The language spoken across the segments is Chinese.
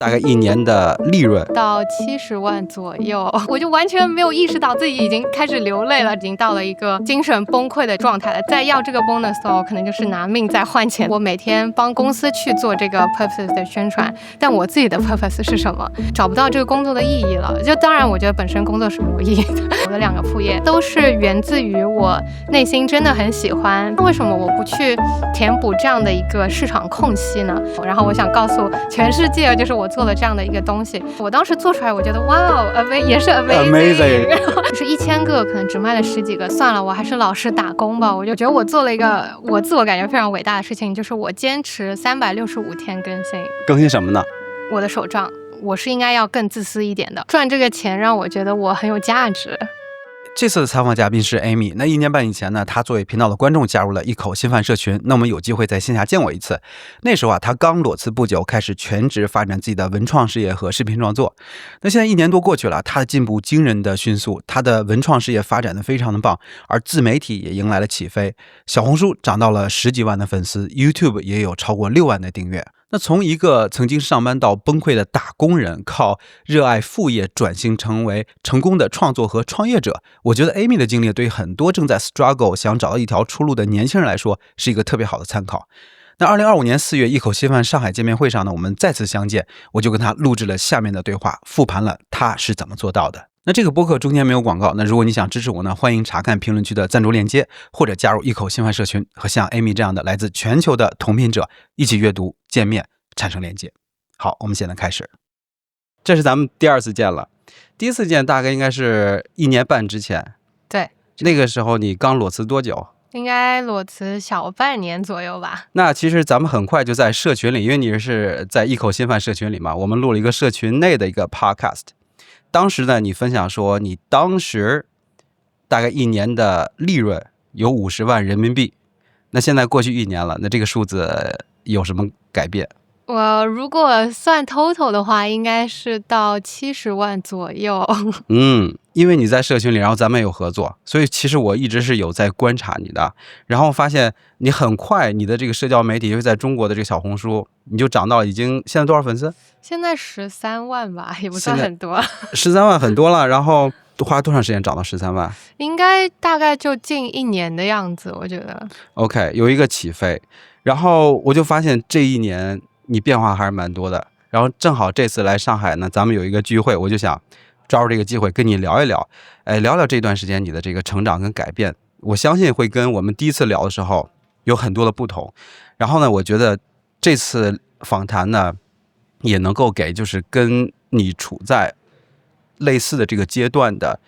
大概1年的利润到70万左右，我就完全没有意识到自己已经开始流泪了，已经到了一个精神崩溃的状态了。在要这个 bonus 的时候，可能就是拿命在换钱。我每天帮公司去做这个 purpose 的宣传，但我自己的 purpose 是什么？找不到这个工作的意义了。就当然，我觉得本身工作是没有意义的。我的2个副业都是源自于我内心真的很喜欢。为什么我不去填补这样的一个市场空隙呢？然后我想告诉全世界，就是我做了这样的一个东西。我当时做出来，我觉得哇哦，也是 amazing， 就是1000个可能只卖了10几个，算了，我还是老实打工吧。我就觉得我做了一个我自我感觉非常伟大的事情，就是我坚持365天更新。更新什么呢？我的手账。我是应该要更自私一点的，赚这个钱让我觉得我很有价值。这次的采访嘉宾是 Amy。 那1年半以前呢，她作为频道的观众加入了一口新饭社群。那我们有机会在线下见过一次，那时候她刚裸辞不久，开始全职发展自己的文创事业和视频创作。那现在1年多过去了，她的进步惊人的迅速，她的文创事业发展的非常的棒，而自媒体也迎来了起飞。小红书涨到了10几万的粉丝， YouTube 也有超过6万的订阅。那从一个曾经上班到崩溃的打工人，靠热爱副业转型成为成功的创作和创业者，我觉得 Amy 的经历对于很多正在 struggle 想找到一条出路的年轻人来说是一个特别好的参考。那2025年4月一口稀饭上海见面会上呢，我们再次相见，我就跟他录制了下面的对话，复盘了他是怎么做到的。那这个播客中间没有广告，那如果你想支持我呢，欢迎查看评论区的赞助链接，或者加入一口稀饭社群，和像 Amy 这样的来自全球的同频者一起阅读、见面、产生连接。好，我们现在开始。这是咱们第2次见了，第1次见大概应该是1年半之前。对，那个时候你刚裸辞多久？应该裸辞小半年左右吧。那其实咱们很快就在社群里，因为你是在一口新饭社群里嘛，我们录了一个社群内的一个 podcast。当时呢，你分享说你当时大概1年的利润有50万人民币。那现在过去1年了，那这个数字有什么改变？我如果算 total 的话，应该是到70万左右。因为你在社群里，然后咱们有合作，所以其实我一直是有在观察你的，然后发现你很快你的这个社交媒体，因为在中国的这个小红书，你就涨到已经现在多少粉丝？现在13万吧，也不算很多。13万很多了，然后花多长时间涨到13万？应该大概就近1年的样子，我觉得。OK， 有一个起飞，然后我就发现这1年你变化还是蛮多的。然后正好这次来上海呢，咱们有一个聚会，我就想抓住这个机会跟你聊一聊，聊聊这段时间你的这个成长跟改变。我相信会跟我们第1次聊的时候有很多的不同。然后呢，我觉得这次访谈呢，也能够给就是跟你处在类似的这个阶段的，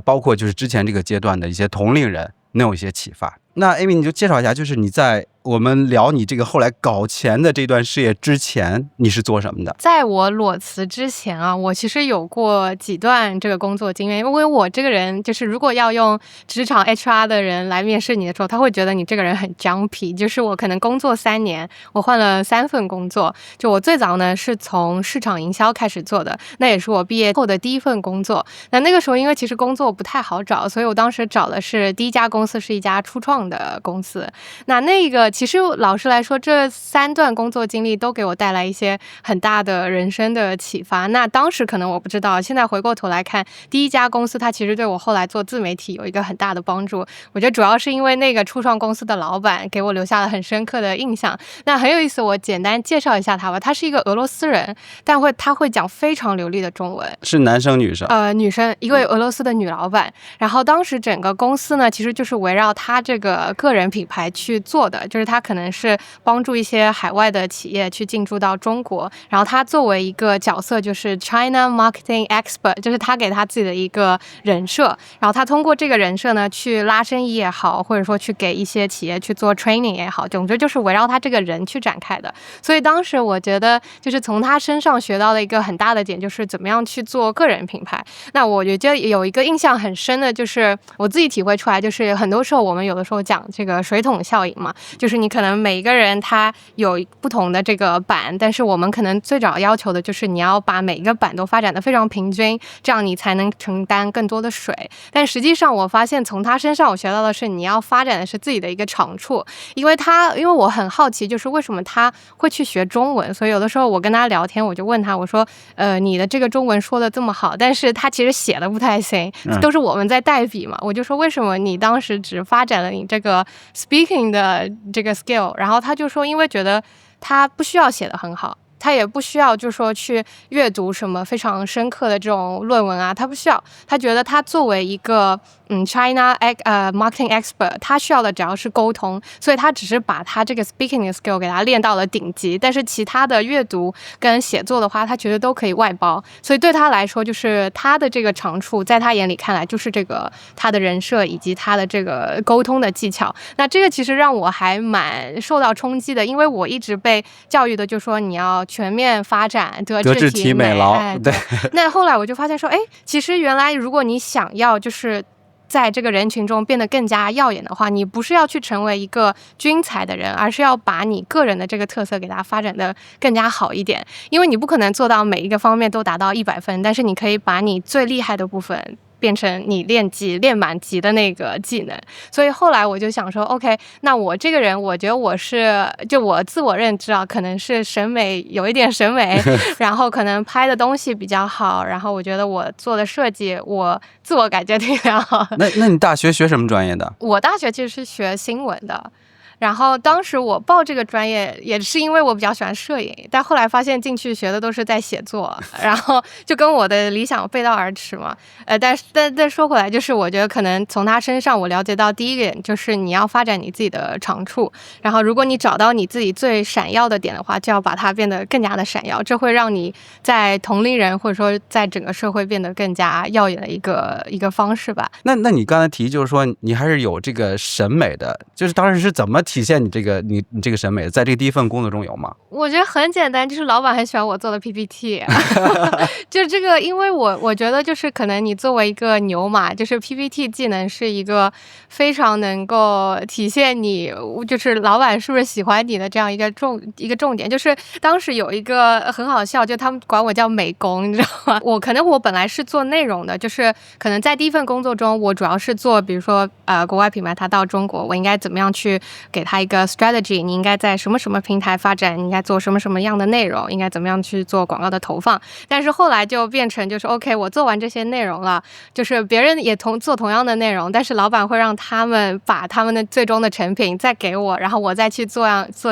包括就是之前这个阶段的一些同龄人，能有一些启发。那 Amy 你就介绍一下，就是你在我们聊你这个后来搞钱的这段事业之前，你是做什么的？在我裸辞之前啊，我其实有过几段这个工作经验，因为我这个人就是如果要用职场 HR 的人来面试你的时候，他会觉得你这个人很 jumpy。就是我可能工作3年，我换了3份工作。就我最早呢是从市场营销开始做的，那也是我毕业后的第1份工作。那个时候因为其实工作不太好找，所以我当时找的是第1家公司是一家初创的公司。那个其实老实来说，这3段工作经历都给我带来一些很大的人生的启发。那当时可能我不知道，现在回过头来看，第1家公司它其实对我后来做自媒体有一个很大的帮助。我觉得主要是因为那个初创公司的老板给我留下了很深刻的印象。那很有意思，我简单介绍一下他吧。他是一个俄罗斯人，但他会讲非常流利的中文。是男生女生？女生，一位俄罗斯的女老板。然后当时整个公司呢，其实就是围绕他这个个人品牌去做的，就是他可能是帮助一些海外的企业去进驻到中国，然后他作为一个角色就是 China Marketing Expert， 就是他给他自己的一个人设，然后他通过这个人设呢去拉生意也好，或者说去给一些企业去做 training 也好，总之就是围绕他这个人去展开的。所以当时我觉得就是从他身上学到的一个很大的点，就是怎么样去做个人品牌。那我觉得有一个印象很深的，就是我自己体会出来，就是很多时候我们有的时候讲这个水桶效应嘛，就就是你可能每一个人他有不同的这个板，但是我们可能最早要求的就是你要把每一个板都发展的非常平均，这样你才能承担更多的水。但实际上我发现从他身上我学到的是你要发展的是自己的一个长处，因为我很好奇就是为什么他会去学中文，所以有的时候我跟他聊天，我就问他，我说你的这个中文说的这么好，但是他其实写的不太行，都是我们在代笔嘛，我就说为什么你当时只发展了你这个 speaking 的这个 skill， 然后他就说因为觉得他不需要写的很好，他也不需要就是说去阅读什么非常深刻的这种论文啊，他不需要，他觉得他作为一个China marketing expert， 他需要的只要是沟通，所以他只是把他这个 speaking 的 skill 给他练到了顶级，但是其他的阅读跟写作的话，他觉得都可以外包，所以对他来说，就是他的这个长处，在他眼里看来就是这个他的人设以及他的这个沟通的技巧。那这个其实让我还蛮受到冲击的，因为我一直被教育的就说你要全面发展，德智体美劳。对。那后来我就发现说，其实原来如果你想要就是在这个人群中变得更加耀眼的话，你不是要去成为一个均才的人，而是要把你个人的这个特色给它发展的更加好一点。因为你不可能做到每一个方面都达到100分，但是你可以把你最厉害的部分变成你练满级的那个技能。所以后来我就想说 OK， 那我这个人我觉得我自我认知啊，可能是有一点审美然后可能拍的东西比较好，然后我觉得我做的设计我自我感觉挺良好。那你大学学什么专业的？我大学其实是学新闻的，然后当时我报这个专业也是因为我比较喜欢摄影，但后来发现进去学的都是在写作，然后就跟我的理想背道而驰嘛。但说回来，就是我觉得可能从他身上我了解到第一点就是你要发展你自己的长处，然后如果你找到你自己最闪耀的点的话，就要把它变得更加的闪耀，这会让你在同龄人或者说在整个社会变得更加耀眼的一个方式吧。那你刚才提就是说你还是有这个审美的，就是当时是怎么体现你这个审美的，在这个第一份工作中有吗？我觉得很简单，就是老板很喜欢我做的 PPT 就这个，因为我觉得就是可能你作为一个牛马，就是 PPT 技能是一个非常能够体现你就是老板是不是喜欢你的这样一个重点。就是当时有一个很好笑，就他们管我叫美工，你知道吗？我本来是做内容的，就是可能在第一份工作中我主要是做比如说国外品牌它到中国，我应该怎么样去给它一个 strategy， 你应该在什么什么平台发展，你应该做什么什么样的内容，应该怎么样去做广告的投放。但是后来就变成就是 OK， 我做完这些内容了，就是别人也做同样的内容，但是老板会让他们把他们的最终的成品再给我，然后我再去做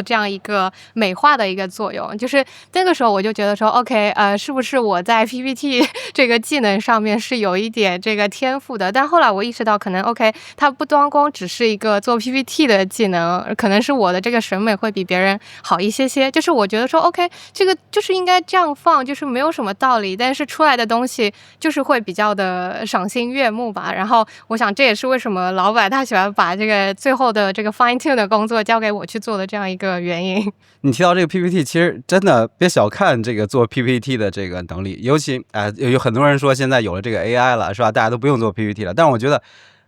这样一个美化的一个作用。就是那个时候我就觉得说 OK， 是不是我在 PPT 这个技能上面是有一点这个天赋的。但后来我意识到可能 OK， 它不光只是一个做 PPT 的技能，可能是我的这个审美会比别人好一些，就是我觉得说 OK， 这个就是应该这样放，就是没有什么道理，但是出来的东西就是会比较的赏心悦目吧。然后我想这也是为什么老板他喜欢把这个最后的这个 fine tune 的工作交给我去做的这样一个原因。你提到这个 PPT， 其实真的别小看这个做 PPT 的这个能力，尤其有很多人说现在有了这个 AI 了，是吧？大家都不用做 PPT 了，但是我觉得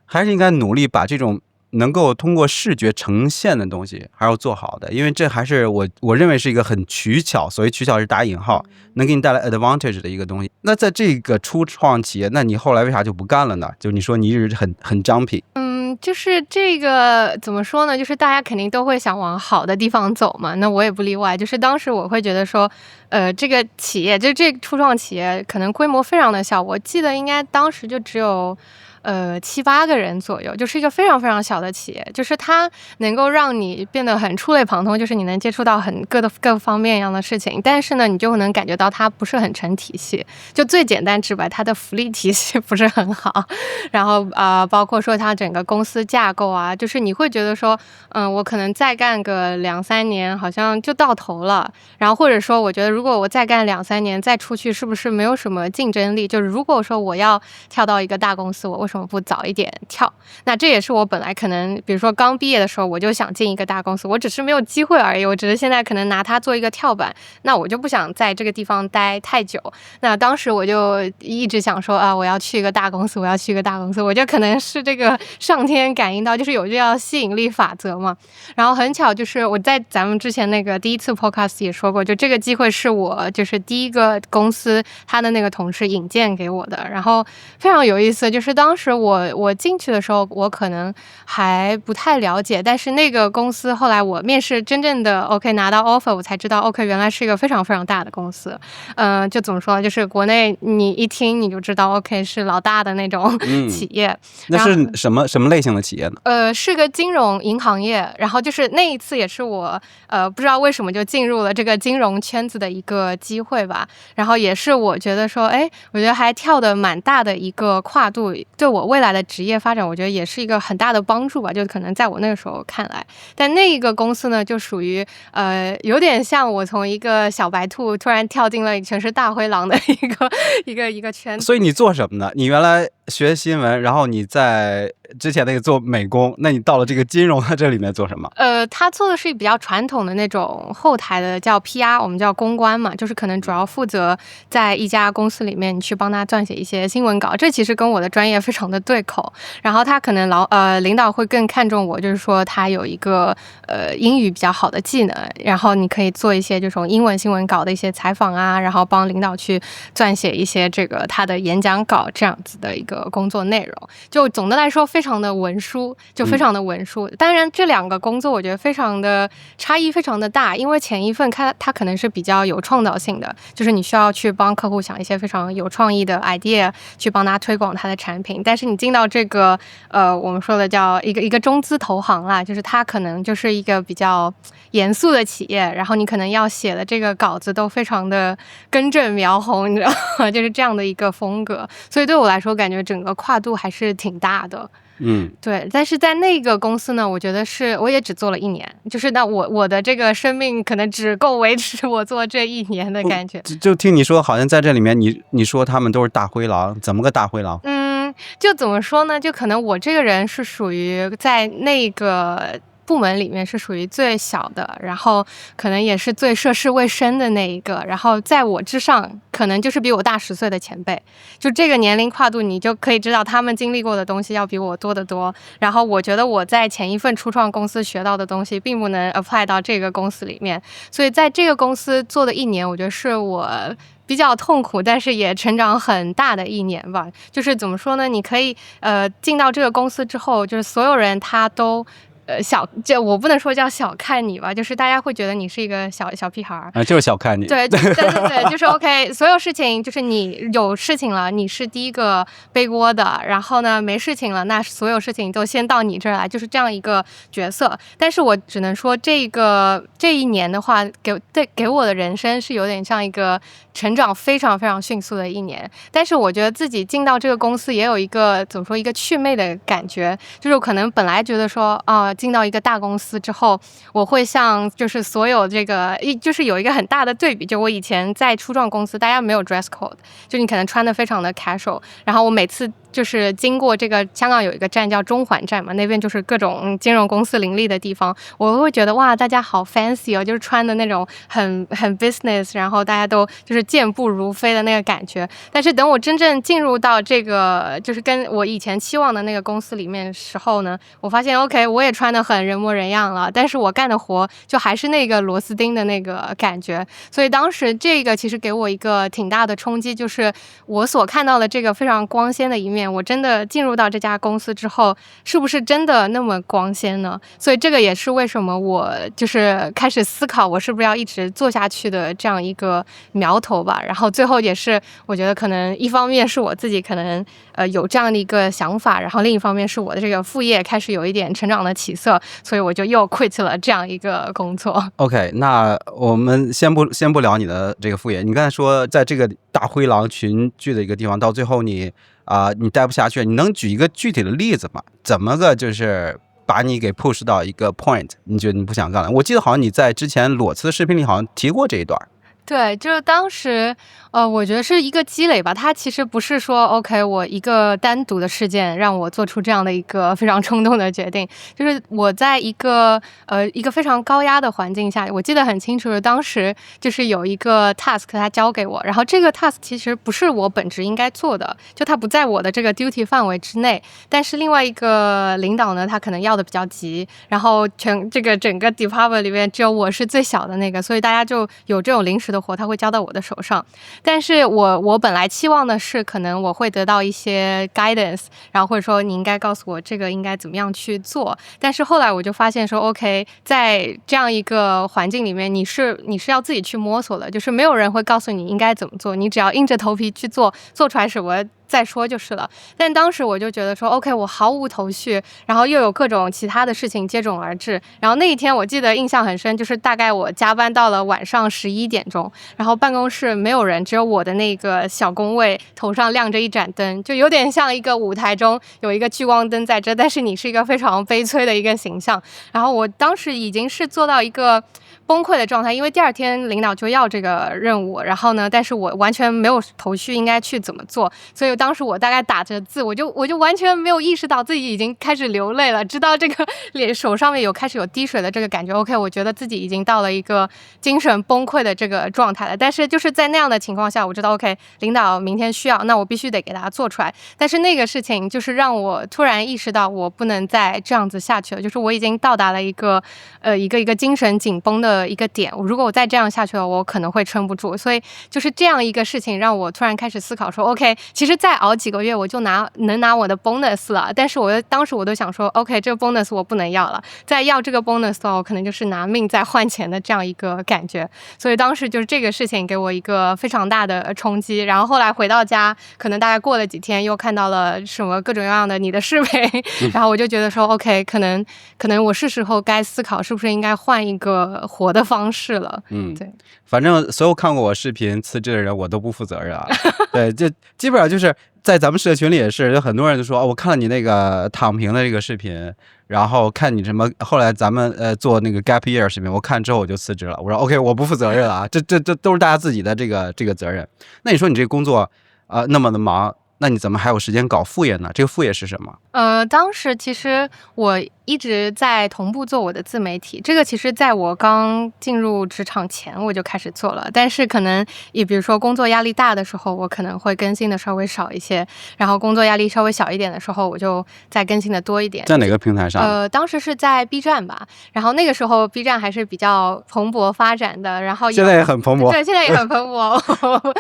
还是应该努力把这种能够通过视觉呈现的东西还要做好的，因为这还是我认为是一个很取巧，所谓取巧是打引号，能给你带来 advantage 的一个东西。那在这个初创企业，那你后来为啥就不干了呢？就你说你一直很jumpy。就是这个怎么说呢，就是大家肯定都会想往好的地方走嘛，那我也不例外。就是当时我会觉得说这个企业就这个初创企业可能规模非常的小，我记得应该当时就只有7、8个人左右，就是一个非常非常小的企业，就是它能够让你变得很触类旁通，就是你能接触到各方面一样的事情，但是呢你就能感觉到它不是很成体系，就最简单直白，它的福利体系不是很好，然后包括说它整个公司架构啊，就是你会觉得说我可能再干个2、3年好像就到头了，然后或者说我觉得如果我再干2、3年再出去是不是没有什么竞争力，就是如果说我要跳到一个大公司，我为为什么不早一点跳？那这也是我本来可能，比如说刚毕业的时候，我就想进一个大公司，我只是没有机会而已。我只是现在可能拿它做一个跳板，那我就不想在这个地方待太久。那当时我就一直想说啊，我要去一个大公司，我要去一个大公司。我觉得可能是这个上天感应到，就是有这样吸引力法则嘛。然后很巧，就是我在咱们之前那个第一次 podcast 也说过，就这个机会是我就是第一个公司他的那个同事引荐给我的。然后非常有意思，就是当时我进去的时候，我可能还不太了解，但是那个公司后来我面试真正的 OK 拿到 offer， 我才知道 OK 原来是一个非常非常大的公司。就怎么说，就是国内你一听你就知道 OK 是老大的那种企业。那是什么类型的企业呢？是个金融银行业。然后就是那一次也是我不知道为什么就进入了这个金融圈子的一个机会吧。然后也是我觉得说，我觉得还跳得蛮大的一个跨度，对我未来的职业发展，我觉得也是一个很大的帮助吧。就可能在我那个时候看来，但那一个公司呢，就属于有点像我从一个小白兔突然跳进了全是大灰狼的一个圈子。所以你做什么呢？你原来学新闻，然后你在之前那个做美工，那你到了这个金融这里面做什么？他做的是比较传统的那种后台的叫 PR， 我们叫公关嘛，就是可能主要负责在一家公司里面你去帮他撰写一些新闻稿，这其实跟我的专业非常的对口。然后他可能领导会更看重我，就是说他有一个英语比较好的技能，然后你可以做一些这种英文新闻稿的一些采访啊，然后帮领导去撰写一些这个他的演讲稿这样子的一个工作内容。就总的来说非常的文书，就非常的文书。当然这两个工作我觉得非常的差异非常的大，因为前一份它可能是比较有创造性的，就是你需要去帮客户想一些非常有创意的 idea， 去帮他推广他的产品。但是你进到这个我们说的叫一个中资投行啦，就是它可能就是一个比较严肃的企业，然后你可能要写的这个稿子都非常的根正苗红，你知道吗？就是这样的一个风格。所以对我来说感觉整个跨度还是挺大的。对。但是在那个公司呢，我觉得是我也只做了1年，就是那我的这个生命可能只够维持我做这1年的感觉。就听你说好像在这里面你说他们都是大灰狼，怎么个大灰狼？就怎么说呢，就可能我这个人是属于在那个部门里面是属于最小的，然后可能也是最涉世未深的那一个，然后在我之上可能就是比我大10岁的前辈，就这个年龄跨度你就可以知道他们经历过的东西要比我多得多。然后我觉得我在前一份初创公司学到的东西并不能 apply 到这个公司里面，所以在这个公司做的1年，我觉得是我比较痛苦但是也成长很大的1年吧。就是怎么说呢，你可以进到这个公司之后，就是所有人他都这我不能说叫小看你吧，就是大家会觉得你是一个小屁孩啊，就是小看你。对，就是 OK， 所有事情就是你有事情了，你是第一个背锅的，然后呢没事情了，那所有事情都先到你这儿来，就是这样一个角色。但是我只能说这1年的话，给我的人生是有点像一个成长非常非常迅速的1年。但是我觉得自己进到这个公司也有一个怎么说一个祛魅的感觉，就是我可能本来觉得说进到一个大公司之后，我会像就是所有这个就是有一个很大的对比，就我以前在初创公司，大家没有 dress code， 就你可能穿的非常的 casual， 然后我每次就是经过这个香港有一个站叫中环站嘛，那边就是各种金融公司林立的地方，我会觉得哇，大家好 fancy 哦，就是穿的那种很 business， 然后大家都就是健步如飞的那个感觉。但是等我真正进入到这个就是跟我以前期望的那个公司里面的时候呢，我发现 OK 我也穿得很人模人样了，但是我干的活就还是那个螺丝钉的那个感觉。所以当时这个其实给我一个挺大的冲击，就是我所看到的这个非常光鲜的一面，我真的进入到这家公司之后，是不是真的那么光鲜呢？所以这个也是为什么我就是开始思考我是不是要一直做下去的这样一个苗头吧。然后最后也是我觉得可能一方面是我自己可能有这样的一个想法，然后另一方面是我的这个副业开始有一点成长的起色，所以我就又 quit 了这样一个工作。OK， 那我们先不聊你的这个副业。你刚才说在这个大灰狼群聚的一个地方，到最后你待不下去，你能举一个具体的例子吗？怎么个就是把你给 push 到一个 point， 你觉得你不想干了？我记得好像你在之前裸辞的视频里好像提过这一段。对，就是当时，我觉得是一个积累吧。它其实不是说 OK，我一个单独的事件让我做出这样的一个非常冲动的决定，就是我在一个非常高压的环境下，我记得很清楚，当时就是有一个 task 他交给我，然后这个 task 其实不是我本职应该做的，就它不在我的这个 duty 范围之内。但是另外一个领导呢，他可能要的比较急，然后这个整个 department 里面只有我是最小的那个，所以大家就有这种临时的活，他会交到我的手上。但是我本来期望的是，可能我会得到一些 guidance， 然后或者说你应该告诉我这个应该怎么样去做。但是后来我就发现说 ，OK， 在这样一个环境里面，你是要自己去摸索的，就是没有人会告诉你应该怎么做，你只要硬着头皮去做，做出来什么再说就是了。但当时我就觉得说 OK， 我毫无头绪，然后又有各种其他的事情接踵而至。然后那一天我记得印象很深，就是大概我加班到了晚上11点钟，然后办公室没有人，只有我的那个小工位头上亮着一盏灯，就有点像一个舞台中有一个聚光灯在这，但是你是一个非常悲催的一个形象。然后我当时已经是做到一个崩溃的状态，因为第二天领导就要这个任务，然后呢，但是我完全没有头绪应该去怎么做，所以当时我大概打着字，我就完全没有意识到自己已经开始流泪了，直到这个脸手上面开始有滴水的这个感觉 ，OK， 我觉得自己已经到了一个精神崩溃的这个状态了。但是就是在那样的情况下，我知道 OK， 领导明天需要，那我必须得给他做出来。但是那个事情就是让我突然意识到，我不能再这样子下去了，就是我已经到达了一个精神紧绷的一个点，如果我再这样下去了，我可能会撑不住。所以就是这样一个事情让我突然开始思考说 OK， 其实再熬几个月我就能拿我的 bonus 了，但是当时我都想说 OK， 这个 bonus 我不能要了，再要这个 bonus 的话，我可能就是拿命在换钱的这样一个感觉。所以当时就是这个事情给我一个非常大的冲击，然后后来回到家，可能大概过了几天又看到了什么各种各样的你的视频，然后我就觉得说 OK， 可能我是时候该思考是不是应该换一个活的方式了。对，反正所有看过我视频辞职的人，我都不负责任啊。对，就基本上就是在咱们社群里也是，有很多人就说我看了你那个躺平的这个视频，然后看你什么，后来咱们做那个 gap year 视频，我看之后我就辞职了。我说 OK， 我不负责任啊，这都是大家自己的这个责任。那你说你这个工作那么的忙，那你怎么还有时间搞副业呢？这个副业是什么？当时其实我一直在同步做我的自媒体，这个其实在我刚进入职场前我就开始做了，但是可能也比如说工作压力大的时候，我可能会更新的稍微少一些，然后工作压力稍微小一点的时候，我就再更新的多一点。在哪个平台上？当时是在 B 站吧，然后那个时候 B 站还是比较蓬勃发展的，然后现在也很蓬勃。对，现在也很蓬勃。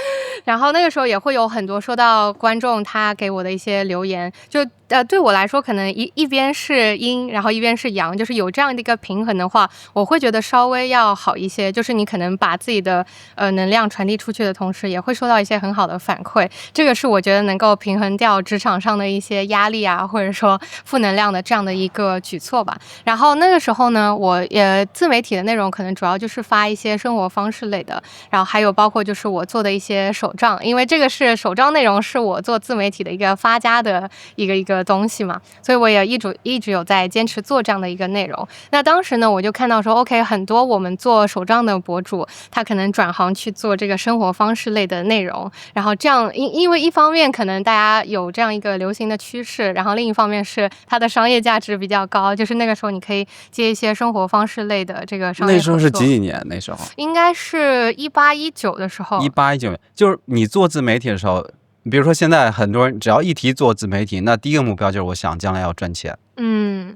然后那个时候也会有很多收到观众他给我的一些留言，就对我来说可能一边是阴，然后一边是阳，就是有这样的一个平衡的话，我会觉得稍微要好一些，就是你可能把自己的能量传递出去的同时，也会收到一些很好的反馈，这个是我觉得能够平衡掉职场上的一些压力啊，或者说负能量的这样的一个举措吧。然后那个时候呢，我也自媒体的内容可能主要就是发一些生活方式类的，然后还有包括就是我做的一些手账，因为这个是手账内容是我做自媒体的一个发家的一个东西嘛，所以我也一直有在坚持做这样的一个内容。那当时呢，我就看到说 OK， 很多我们做手账的博主，他可能转行去做这个生活方式类的内容，然后这样因为一方面可能大家有这样一个流行的趋势，然后另一方面是它的商业价值比较高，就是那个时候你可以接一些生活方式类的这个商业合作。那时候是几年？那时候应该是18、19的时候。18、19年，就是你做自媒体的时候，比如说现在很多人只要一提做自媒体，那第一个目标就是我想将来要赚钱。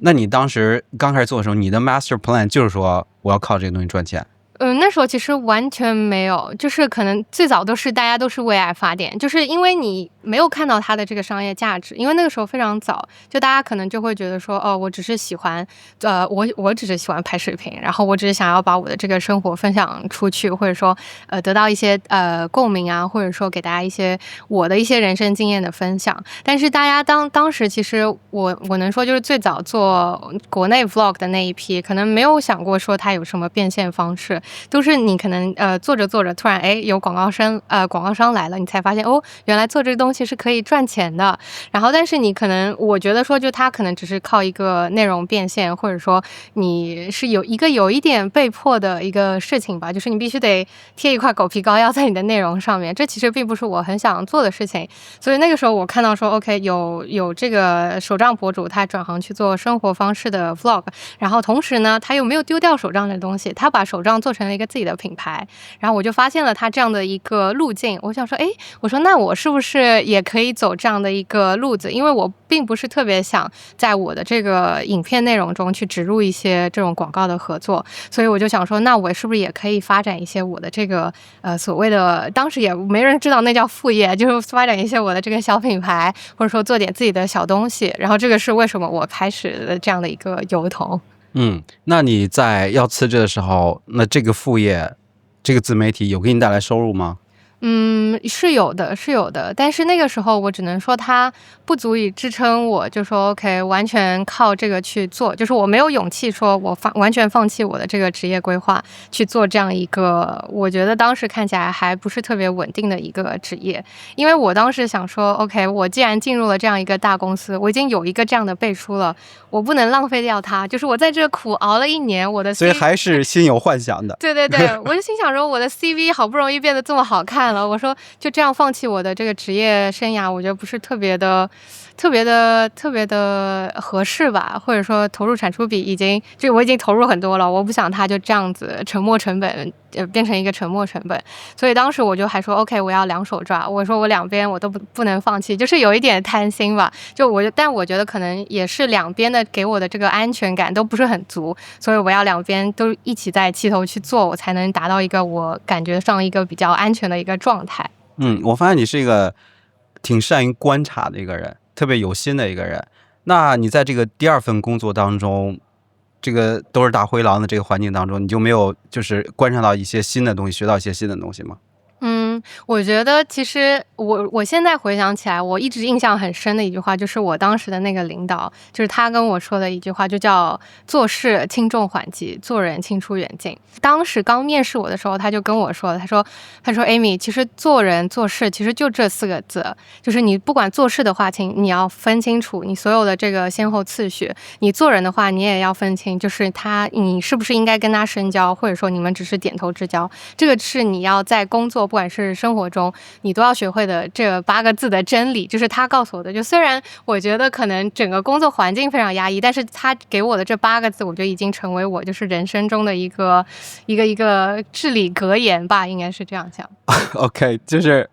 那你当时刚开始做的时候，你的 master plan 就是说我要靠这个东西赚钱？那时候其实完全没有，就是可能最早大家都是为爱发电，就是因为你没有看到它的这个商业价值，因为那个时候非常早，就大家可能就会觉得说，我只是喜欢，我只是喜欢拍视频，然后我只是想要把我的这个生活分享出去，或者说得到一些共鸣啊，或者说给大家一些我的一些人生经验的分享。但是大家当时其实我能说就是最早做国内 vlog 的那一批，可能没有想过说它有什么变现方式。都是你可能做着做着，突然有广告商来了，你才发现哦，原来做这个东西是可以赚钱的。然后但是你可能我觉得说，就它可能只是靠一个内容变现，或者说你是有一点被迫的一个事情吧，就是你必须得贴一块狗皮膏药在你的内容上面，这其实并不是我很想做的事情。所以那个时候我看到说 OK 有这个手账博主他转行去做生活方式的 vlog， 然后同时呢他又没有丢掉手账这东西，他把手账做成了一个自己的品牌，然后我就发现了他这样的一个路径，我想说我说那我是不是也可以走这样的一个路子，因为我并不是特别想在我的这个影片内容中去植入一些这种广告的合作，所以我就想说那我是不是也可以发展一些我的这个所谓的，当时也没人知道那叫副业，就是发展一些我的这个小品牌，或者说做点自己的小东西，然后这个是为什么我开始的这样的一个由头。那你在要辞职的时候，那这个副业，这个自媒体有给你带来收入吗？是有的，是有的，但是那个时候我只能说它不足以支撑我，就说 OK 完全靠这个去做，就是我没有勇气说我完全放弃我的这个职业规划去做这样一个我觉得当时看起来还不是特别稳定的一个职业，因为我当时想说 OK 我既然进入了这样一个大公司，我已经有一个这样的背书了，我不能浪费掉它，就是我在这苦熬了1年，我的 CV， 所以还是心有幻想的。对对对，我就心想说我的 CV 好不容易变得这么好看了，我说就这样放弃我的这个职业生涯，我觉得不是特别的合适吧，或者说投入产出比我已经投入很多了，我不想它就这样子沉没成本变成一个沉没成本，所以当时我就还说 OK 我要两手抓，我说我两边我都不能放弃，就是有一点贪心吧，但我觉得可能也是两边的给我的这个安全感都不是很足，所以我要两边都一起在齐头去做，我才能达到一个我感觉上一个比较安全的一个状态。我发现你是一个挺善于观察的一个人，特别有心的一个人。那你在这个第2份工作当中，这个都是大灰狼的这个环境当中，你就没有就是观察到一些新的东西，学到一些新的东西吗？我觉得其实我现在回想起来，我一直印象很深的一句话，就是我当时的那个领导，就是他跟我说的一句话，就叫做事轻重缓急，做人青出远近。当时刚面试我的时候，他就跟我说，他说 Amy 其实做人做事其实就这4个字，就是你不管做事的话，你要分清楚你所有的这个先后次序，你做人的话你也要分清，就是你是不是应该跟他深交，或者说你们只是点头之交，这个是你要在工作不管是生活中你都要学会的这8个字的真理，就是他告诉我的。就虽然我觉得可能整个工作环境非常压抑，但是他给我的这8个字，我觉得已经成为我就是人生中的一个至理格言吧，应该是这样讲。OK， 就是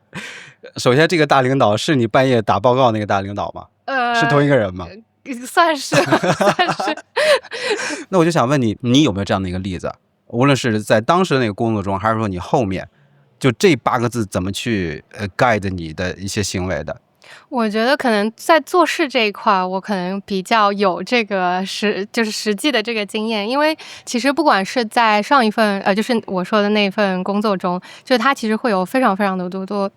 首先这个大领导是你半夜打报告那个大领导吗？是同一个人吗？算是。那我就想问你，你有没有这样的一个例子？无论是在当时的那个工作中，还是说你后面，就这8个字怎么去guide 你的一些行为的？我觉得可能在做事这一块，我可能比较有这个就是实际的这个经验，因为其实不管是在上一份就是我说的那份工作中，就是它其实会有非常非常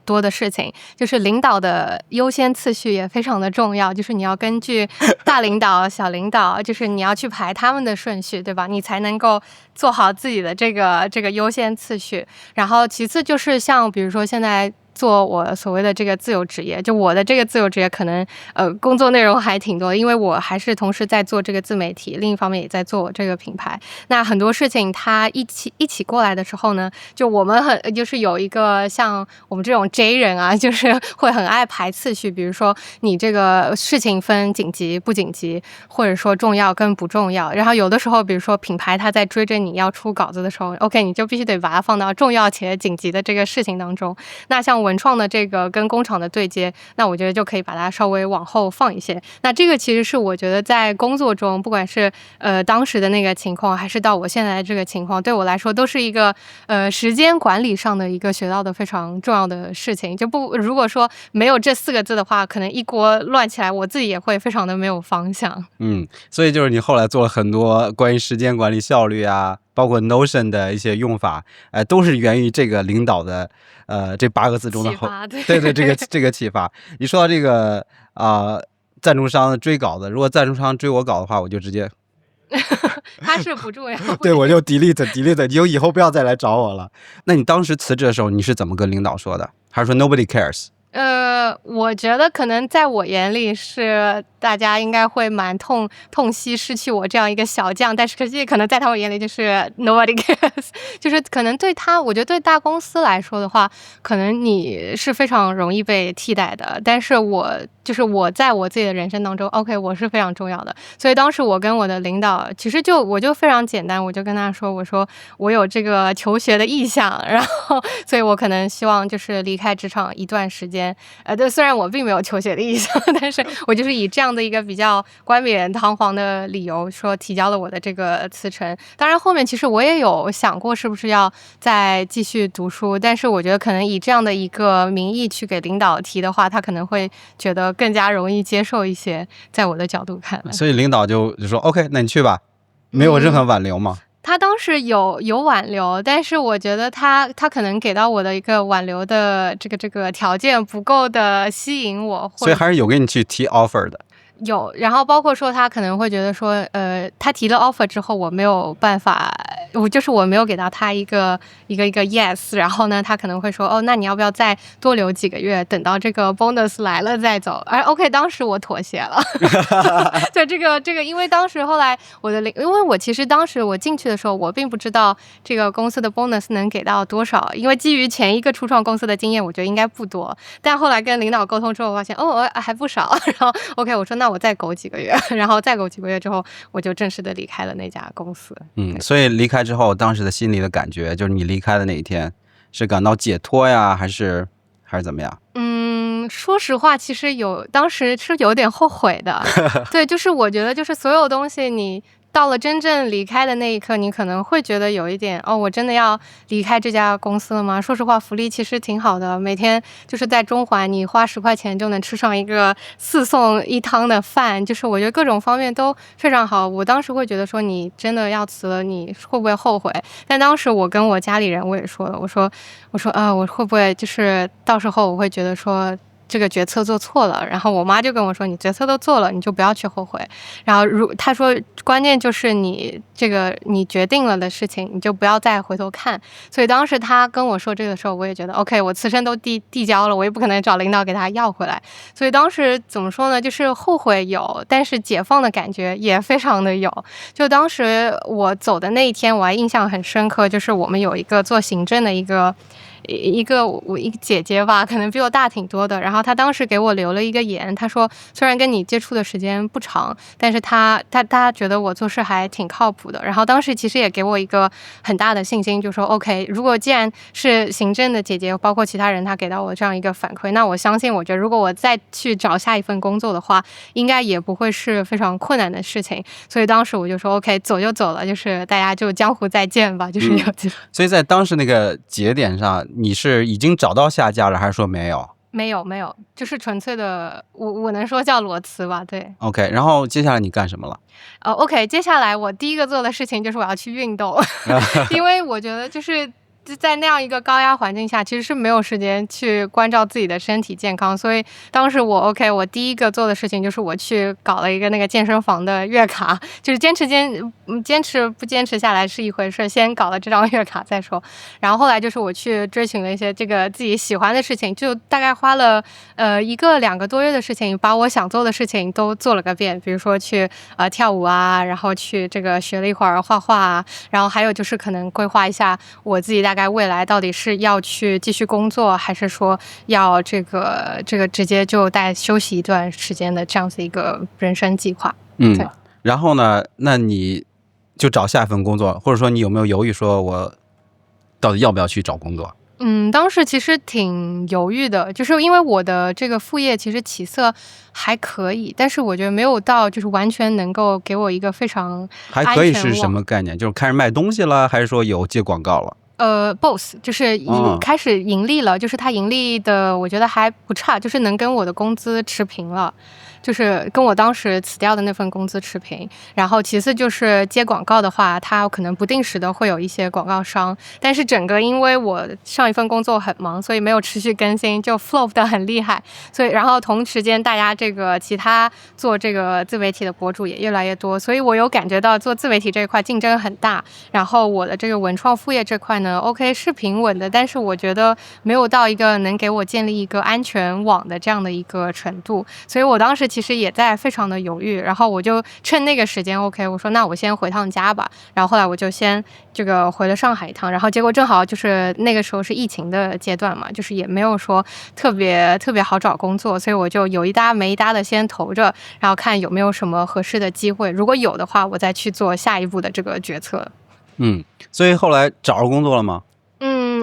多的事情，就是领导的优先次序也非常的重要，就是你要根据大领导、小领导，就是你要去排他们的顺序，对吧？你才能够做好自己的这个优先次序。然后其次就是像比如说现在做我所谓的这个自由职业，就我的这个自由职业可能工作内容还挺多的，因为我还是同时在做这个自媒体，另一方面也在做我这个品牌。那很多事情它一起过来的时候呢，就我们就是有一个像我们这种 J 人啊，就是会很爱排次序，比如说你这个事情分紧急不紧急，或者说重要跟不重要。然后有的时候比如说品牌它在追着你要出稿子的时候 OK 你就必须得把它放到重要且紧急的这个事情当中。那像文创的这个跟工厂的对接，那我觉得就可以把它稍微往后放一些。那这个其实是我觉得在工作中，不管是当时的那个情况，还是到我现在的这个情况，对我来说都是一个时间管理上的一个学到的非常重要的事情。如果说没有这4个字的话，可能一锅乱起来，我自己也会非常的没有方向。所以就是你后来做了很多关于时间管理效率啊，包括 Notion 的一些用法，都是源于这个领导的这8个字中的对这个启发。你说到这个赞助商追稿子，如果赞助商追我稿的话，我就直接他是不重要。对，我就 delete，你就以后不要再来找我了。那你当时辞职的时候，你是怎么跟领导说的？还是说 nobody cares？我觉得可能在我眼里是大家应该会蛮痛惜失去我这样一个小将，但是可惜可能在他们眼里就是 nobody cares， 就是可能对他，我觉得对大公司来说的话，可能你是非常容易被替代的，但是我在我自己的人生当中 ，OK， 我是非常重要的，所以当时我跟我的领导，其实我就非常简单，我就跟他说，我说我有这个求学的意向，然后所以我可能希望就是离开职场一段时间。对，虽然我并没有求学的意向，但是我就是以这样的一个比较冠冕堂皇的理由说提交了我的这个辞呈。当然后面其实我也有想过是不是要再继续读书，但是我觉得可能以这样的一个名义去给领导提的话，他可能会觉得更加容易接受一些，在我的角度看来。所以领导就说 OK， 那你去吧，没有任何挽留吗？他当时有挽留，但是我觉得他可能给到我的一个挽留的这个条件不够的吸引我，所以还是有给你去提 offer 的。有，然后包括说他可能会觉得说，他提了 offer 之后，我没有办法，我没有给到他一个 yes， 然后呢，他可能会说，那你要不要再多留几个月，等到这个 bonus 来了再走？OK， 当时我妥协了。就这个，因为当时后来因为我其实当时我进去的时候，我并不知道这个公司的 bonus 能给到多少，因为基于前一个初创公司的经验，我觉得应该不多。但后来跟领导沟通之后，我发现还不少。然后 OK， 我说那我再苟几个月，然后再苟几个月之后，我就正式的离开了那家公司。所以离开之后，当时的心里的感觉，就是你离开的那一天，是感到解脱呀，还是怎么样？说实话，其实当时是有点后悔的。对，就是我觉得，就是所有东西你到了真正离开的那一刻，你可能会觉得有一点我真的要离开这家公司了吗？说实话，福利其实挺好的，每天就是在中环，你花10块钱就能吃上一个4送1汤的饭，就是我觉得各种方面都非常好。我当时会觉得说，你真的要辞了，你会不会后悔？但当时我跟我家里人我也说了，我说我会不会就是到时候我会觉得说这个决策做错了，然后我妈就跟我说，你决策都做了，你就不要去后悔。然后她说关键就是你决定了的事情，你就不要再回头看。所以当时她跟我说这个的时候，我也觉得 OK， 我辞呈都递交了，我也不可能找领导给他要回来。所以当时怎么说呢，就是后悔有，但是解放的感觉也非常的有。就当时我走的那一天，我还印象很深刻，就是我们有一个做行政的一个姐姐吧，可能比我大挺多的，然后她当时给我留了一个言，她说虽然跟你接触的时间不长，但是她觉得我做事还挺靠谱的，然后当时其实也给我一个很大的信心，就说 OK， 如果既然是行政的姐姐包括其他人她给到我这样一个反馈，那我相信我觉得如果我再去找下一份工作的话，应该也不会是非常困难的事情，所以当时我就说 OK， 走就走了，就是大家就江湖再见吧，就是有所以在当时那个节点上，你是已经找到下家了，还是说没有？没有，就是纯粹的，我能说叫裸辞吧，对。OK， 然后接下来你干什么了？OK， 接下来我第一个做的事情就是我要去运动，因为我觉得就是在那样一个高压环境下，其实是没有时间去关照自己的身体健康，所以当时我第一个做的事情就是我去搞了一个那个健身房的月卡，就是坚持不坚持下来是一回事，先搞了这张月卡再说。然后后来就是我去追寻了一些这个自己喜欢的事情，就大概花了1个2个多月的事情，把我想做的事情都做了个遍，比如说去跳舞啊，然后去这个学了一会儿画画啊，然后还有就是可能规划一下我自己大概未来到底是要去继续工作，还是说要这个直接就再休息一段时间的这样子一个人生计划。对。然后呢，那你就找下一份工作，或者说你有没有犹豫说我到底要不要去找工作？当时其实挺犹豫的，就是因为我的这个副业其实起色还可以，但是我觉得没有到就是完全能够给我一个非常还可以是什么概念？就是开始卖东西了，还是说有接广告了？both， 就是开始盈利了，就是它盈利的我觉得还不差，就是能跟我的工资持平了。就是跟我当时辞掉的那份工资持平。然后其次就是接广告的话，它可能不定时的会有一些广告商，但是整个因为我上一份工作很忙，所以没有持续更新，就 flop 的很厉害。所以然后同时间大家这个其他做这个自媒体的博主也越来越多，所以我有感觉到做自媒体这一块竞争很大。然后我的这个文创副业这块呢 OK 是平稳的，但是我觉得没有到一个能给我建立一个安全网的这样的一个程度，所以我当时其实也在非常的犹豫。然后我就趁那个时间 OK 我说那我先回趟家吧，然后后来我就先这个回了上海一趟，然后结果正好就是那个时候是疫情的阶段嘛，就是也没有说特别好找工作，所以我就有一搭没一搭的先投着，然后看有没有什么合适的机会，如果有的话我再去做下一步的这个决策。所以后来找着工作了吗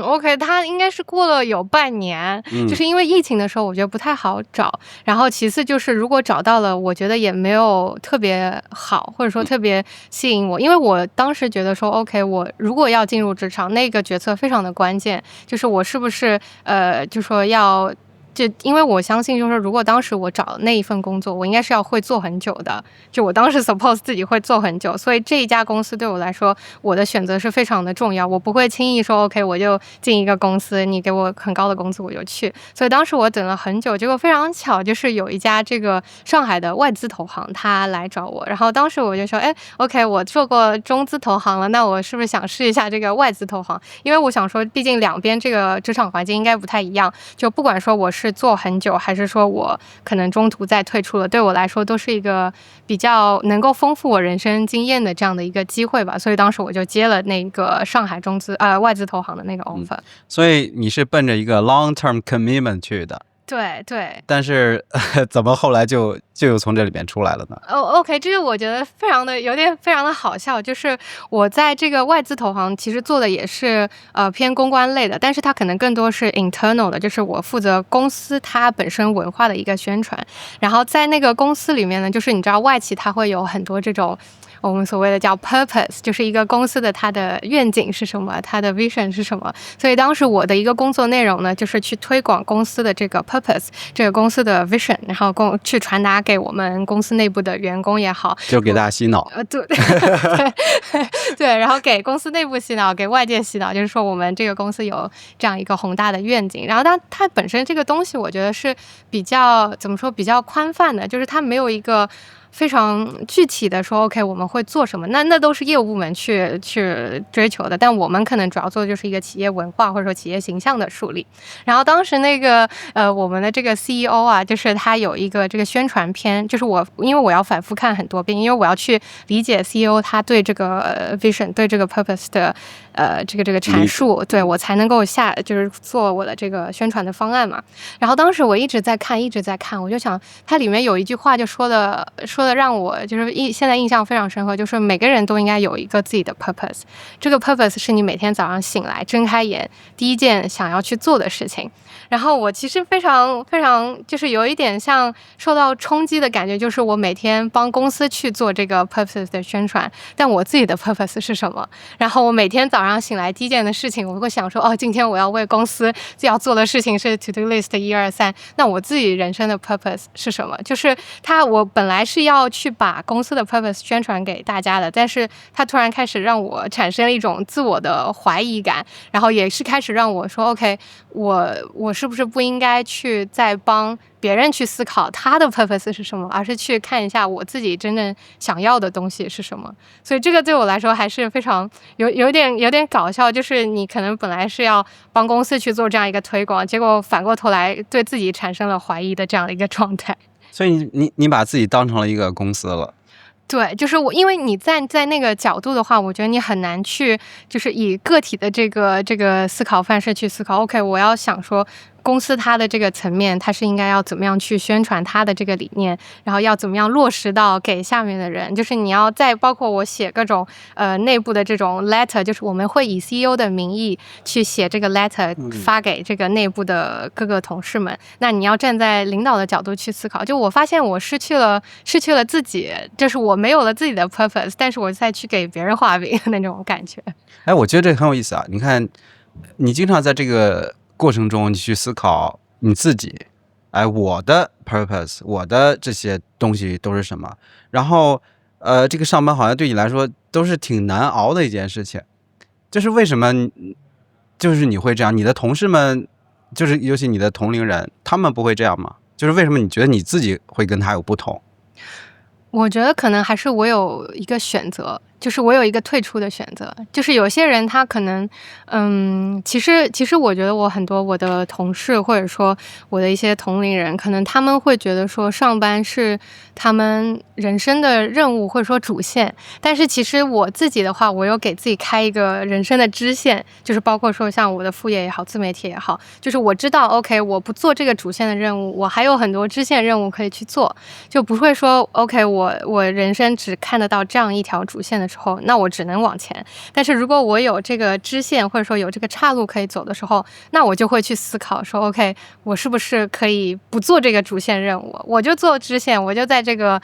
？OK， 他应该是过了有半年，就是因为疫情的时候，我觉得不太好找。然后其次就是如果找到了，我觉得也没有特别好，或者说特别吸引我，因为我当时觉得说 OK， 我如果要进入职场，那个决策非常的关键，就是我是不是就说要。就因为我相信，就是如果当时我找那一份工作，我应该是要会做很久的。就我当时 suppose 自己会做很久，所以这一家公司对我来说，我的选择是非常的重要。我不会轻易说 OK， 我就进一个公司，你给我很高的工资我就去。所以当时我等了很久，结果非常巧，就是有一家这个上海的外资投行他来找我，然后当时我就说，OK， 我做过中资投行了，那我是不是想试一下这个外资投行？因为我想说，毕竟两边这个职场环境应该不太一样，就不管说我是做很久，还是说我可能中途再退出了，对我来说都是一个比较能够丰富我人生经验的这样的一个机会吧。所以当时我就接了那个上海外资投行的那个 offer。所以你是奔着一个 long term commitment 去的。对，但是怎么后来就又从这里边出来了呢？OK， 这个我觉得有点非常的好笑，就是我在这个外资投行其实做的也是偏公关类的，但是它可能更多是 internal 的，就是我负责公司它本身文化的一个宣传。然后在那个公司里面呢，就是你知道外企它会有很多这种我们所谓的叫 purpose， 就是一个公司的它的愿景是什么，它的 vision 是什么。所以当时我的一个工作内容呢，就是去推广公司的这个 purpose， 这个公司的 vision， 然后去传达给我们公司内部的员工也好，就给大家洗脑。对，然后给公司内部洗脑，给外界洗脑，就是说我们这个公司有这样一个宏大的愿景。然后它本身这个东西，我觉得是比较怎么说，比较宽泛的，就是它没有一个非常具体的说 OK 我们会做什么，那都是业务部门去追求的，但我们可能主要做的就是一个企业文化或者说企业形象的树立。然后当时那个我们的这个 CEO 啊，就是他有一个这个宣传片，就是因为我要反复看很多遍，因为我要去理解 CEO 他对这个vision 对这个 purpose 的这个阐述，对我才能够就是做我的这个宣传的方案嘛。然后当时我一直在看，我就想它里面有一句话就说的让我就是现在印象非常深刻，就是每个人都应该有一个自己的 purpose， 这个 purpose 是你每天早上醒来睁开眼第一件想要去做的事情。然后我其实非常就是有一点像受到冲击的感觉，就是我每天帮公司去做这个 purpose 的宣传，但我自己的 purpose 是什么？然后我每天早上醒来第一件的事情，我会想说，今天我要为公司要做的事情是 to do list 1、2、3，那我自己人生的 purpose 是什么？就是我本来是要去把公司的 purpose 宣传给大家的，但是他突然开始让我产生了一种自我的怀疑感，然后也是开始让我说 OK， 我是不是不应该去再帮别人去思考他的 purpose 是什么，而是去看一下我自己真正想要的东西是什么。所以这个对我来说还是非常有点搞笑，就是你可能本来是要帮公司去做这样一个推广，结果反过头来对自己产生了怀疑的这样的一个状态。所以你把自己当成了一个公司了。对，就是因为你在那个角度的话，我觉得你很难去就是以个体的这个思考范式去思考 OK， 我要想说公司它的这个层面，它是应该要怎么样去宣传它的这个理念，然后要怎么样落实到给下面的人，就是你要再包括我写各种内部的这种 letter， 就是我们会以 CEO 的名义去写这个 letter 发给这个内部的各个同事们，那你要站在领导的角度去思考。就我发现我失去了自己，就是我没有了自己的 purpose， 但是我再去给别人画饼那种感觉。我觉得这个很有意思啊！你看，你经常在这个过程中，你去思考你自己，我的 purpose， 我的这些东西都是什么。然后这个上班好像对你来说都是挺难熬的一件事情。就是为什么就是你会这样，你的同事们就是尤其你的同龄人，他们不会这样吗？就是为什么你觉得你自己会跟他有不同？我觉得可能还是我有一个选择，就是我有一个退出的选择。就是有些人他可能，其实我觉得我的同事或者说我的一些同龄人，可能他们会觉得说上班是他们人生的任务或者说主线。但是其实我自己的话，我有给自己开一个人生的支线，就是包括说像我的副业也好，自媒体也好，就是我知道 OK， 我不做这个主线的任务，我还有很多支线任务可以去做，就不会说 OK，我人生只看得到这样一条主线的时候，那我只能往前。但是如果我有这个支线或者说有这个岔路可以走的时候，那我就会去思考说 OK， 我是不是可以不做这个主线任务，我就做支线，我就在这个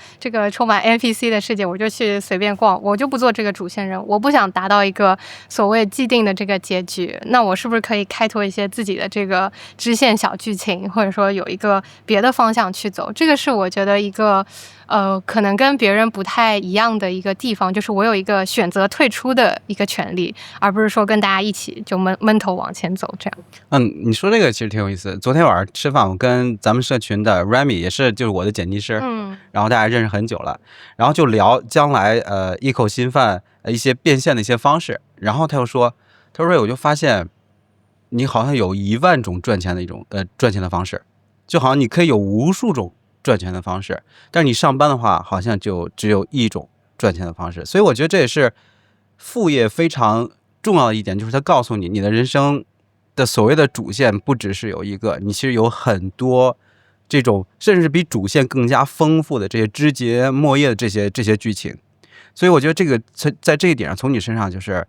充满 NPC 的世界，我就去随便逛，我就不做这个主线任务，我不想达到一个所谓既定的这个结局，那我是不是可以开拓一些自己的这个支线小剧情，或者说有一个别的方向去走。这个是我觉得一个可能跟别人不太一样的一个地方，就是我有一个选择退出的一个权利，而不是说跟大家一起就闷头往前走这样。你说这个其实挺有意思。昨天晚上吃饭，我跟咱们社群的 Remy 也是，就是我的剪辑师，然后大家认识很久了，然后就聊将来一口新饭一些变现的一些方式。然后他说我就发现你好像有10000种赚钱的一种赚钱的方式，就好像你可以有无数种赚钱的方式，但是你上班的话好像就只有一种赚钱的方式。所以我觉得这也是副业非常重要的一点，就是它告诉你，你的人生的所谓的主线不只是有一个，你其实有很多这种甚至比主线更加丰富的这些枝节末叶的这些剧情。所以我觉得这个在这一点上从你身上就是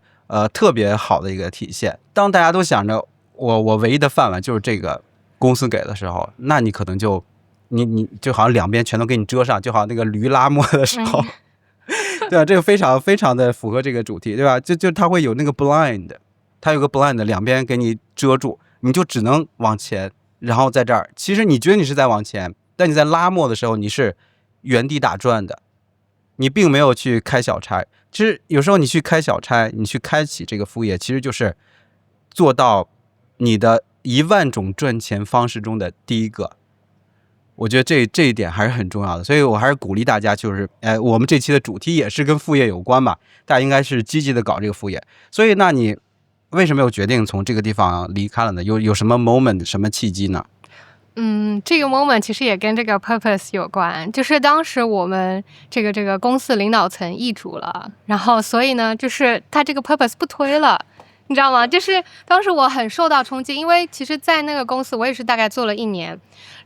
特别好的一个体现。当大家都想着我唯一的饭碗就是这个公司给的时候，那你可能就你就好像两边全都给你遮上，就好像那个驴拉磨的时候，对吧？这个非常非常的符合这个主题，对吧？就它会有那个 blind， 它有个 blind 两边给你遮住，你就只能往前，然后在这儿，其实你觉得你是在往前，但你在拉磨的时候你是原地打转的，你并没有去开小差。其实有时候你去开小差，你去开启这个副业，其实就是做到你的10000种赚钱方式中的第一个。我觉得这一点还是很重要的，所以我还是鼓励大家，就是我们这期的主题也是跟副业有关嘛，大家应该是积极的搞这个副业。所以那你为什么又决定从这个地方离开了呢？有什么 moment 什么契机呢？这个 moment 其实也跟这个 purpose 有关，就是当时我们这个公司领导层易主了，然后所以呢，就是他这个 purpose 不推了。你知道吗？就是当时我很受到冲击，因为其实在那个公司我也是大概做了1年，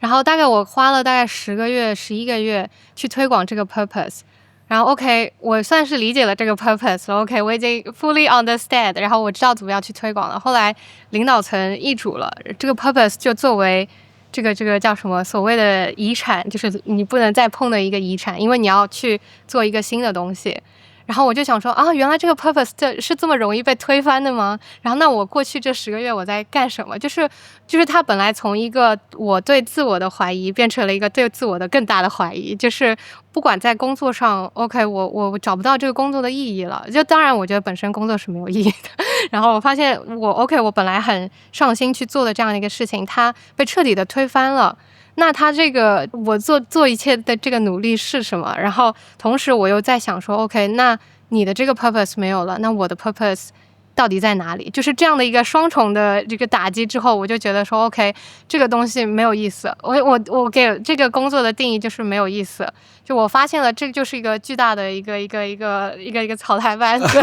然后大概我花了大概10个月11个月去推广这个 purpose， 然后 OK 我算是理解了这个 purpose 了， OK 我已经 fully understand， 然后我知道怎么样去推广了。后来领导层易主了，这个 purpose 就作为这个叫什么所谓的遗产，就是你不能再碰的一个遗产，因为你要去做一个新的东西。然后我就想说啊，原来这个 purpose 是这么容易被推翻的吗？然后那我过去这10个月我在干什么？就是它本来从一个我对自我的怀疑变成了一个对自我的更大的怀疑，就是不管在工作上 OK 我找不到这个工作的意义了。就当然我觉得本身工作是没有意义的，然后我发现我本来很上心去做的这样的一个事情，它被彻底的推翻了。那他这个我做一切的这个努力是什么？然后同时我又在想说 OK， 那你的这个 purpose 没有了，那我的 purpose到底在哪里？就是这样的一个双重的这个打击之后，我就觉得说 OK， 这个东西没有意思。我给这个工作的定义就是没有意思。就我发现了，这就是一个巨大的一个草台班子。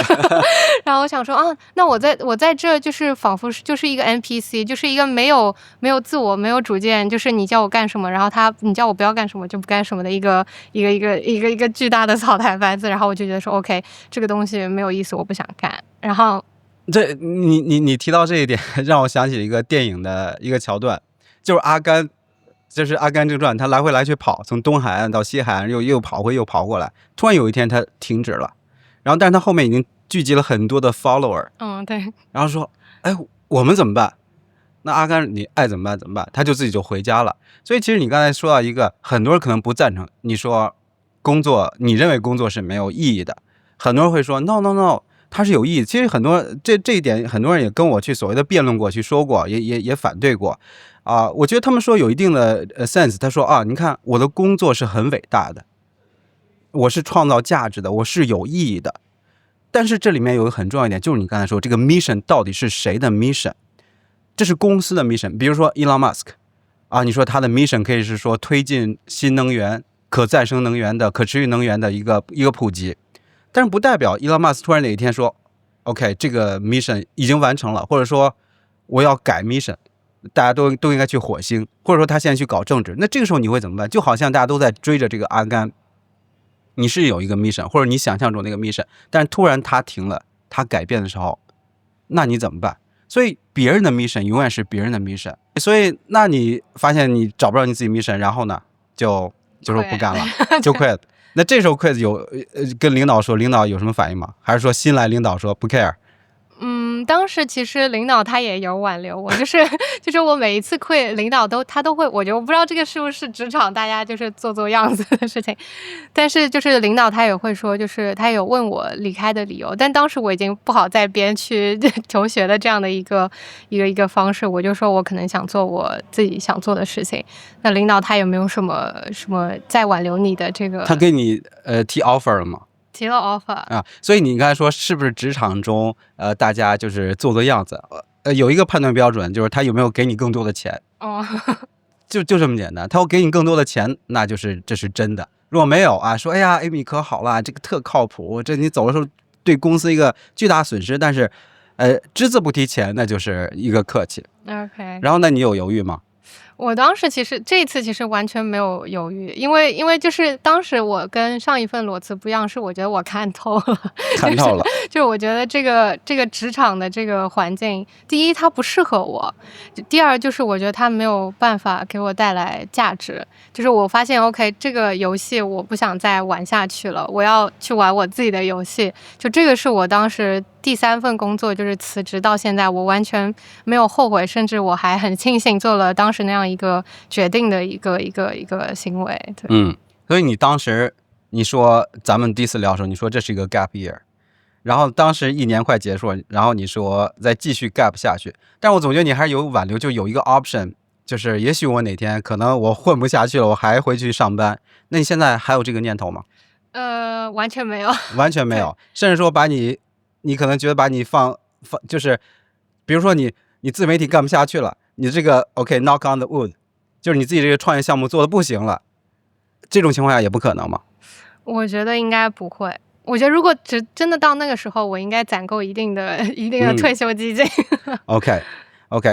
然后我想说啊，那我在这就是仿佛就是一个 NPC， 就是一个没有自我、没有主见，就是你叫我干什么，然后你叫我不要干什么就不干什么的一个巨大的草台班子。然后我就觉得说 OK， 这个东西没有意思，我不想干。然后你提到这一点，让我想起了一个电影的一个桥段，就是阿甘正传，他来回来去跑，从东海岸到西海岸又跑过来，突然有一天他停止了，然后但是他后面已经聚集了很多的 follower， 对，然后说，哎，我们怎么办？那阿甘你爱怎么办怎么办，他就自己就回家了。所以其实你刚才说到一个，很多人可能不赞成，你说工作，你认为工作是没有意义的，很多人会说 no no no， 它是有意义的。其实很多这一点，很多人也跟我去所谓的辩论过，去说过，也反对过。我觉得他们说有一定的sense。他说啊，你看我的工作是很伟大的，我是创造价值的，我是有意义的。但是这里面有一个很重要一点，就是你刚才说这个 mission 到底是谁的 mission？ 这是公司的 mission。比如说 Elon Musk 你说他的 mission 可以是说推进新能源、可再生能源的、可持续能源的一个普及，但是不代表 Elon Musk 突然哪一天说 OK 这个 mission 已经完成了，或者说我要改 mission， 大家都应该去火星，或者说他现在去搞政治。那这个时候你会怎么办？就好像大家都在追着这个阿甘，你是有一个 mission， 或者你想象中那个 mission， 但是突然他停了，他改变的时候，那你怎么办？所以别人的 mission 永远是别人的 mission。 所以那你发现你找不着你自己 mission， 然后呢就说不干了就 quit。 那这时候 quit 有跟领导说，领导有什么反应吗？还是说新来领导说不 care？当时其实领导他也有挽留我，就是我每一次quit，领导他都会，我不知道这个是不是职场大家就是做样子的事情，但是就是领导他也会说，就是他有问我离开的理由，但当时我已经不好再编去求学的这样的一个方式，我就说我可能想做我自己想做的事情。那领导他有没有什么再挽留你的这个？他给你提 offer 了吗？提了 offer 所以你刚才说是不是职场中大家就是做样子，有一个判断标准，就是他有没有给你更多的钱。就这么简单。他要给你更多的钱，那就是这是真的。如果没有说哎呀 Amy 可好了，这个特靠谱，这你走的时候对公司一个巨大损失，但是只字不提钱，那就是一个客气。 OK。 然后那你有犹豫吗？我当时这一次其实完全没有犹豫，因为就是当时我跟上一份裸辞不一样，是我觉得我看透了，看透了，就是我觉得这个职场的这个环境，第一它不适合我，第二就是我觉得它没有办法给我带来价值，就是我发现 OK 这个游戏我不想再玩下去了，我要去玩我自己的游戏。就这个是我当时第3份工作，就是辞职到现在我完全没有后悔，甚至我还很庆幸做了当时那样一个决定的一个行为。对。所以你当时你说咱们第一次聊的时候，你说这是一个 gap year， 然后当时1年快结束了，然后你说再继续 gap 下去，但我总觉得你还是有挽留，就有一个 option， 就是也许我哪天可能我混不下去了，我还回去上班。那你现在还有这个念头吗？完全没有，完全没有。甚至说把你可能觉得把你放，就是比如说你自媒体干不下去了，你这个 OK knock on the wood， 就是你自己这个创业项目做的不行了，这种情况下也不可能吗？我觉得应该不会。我觉得如果真的到那个时候，我应该攒够一定的退休基金。OK，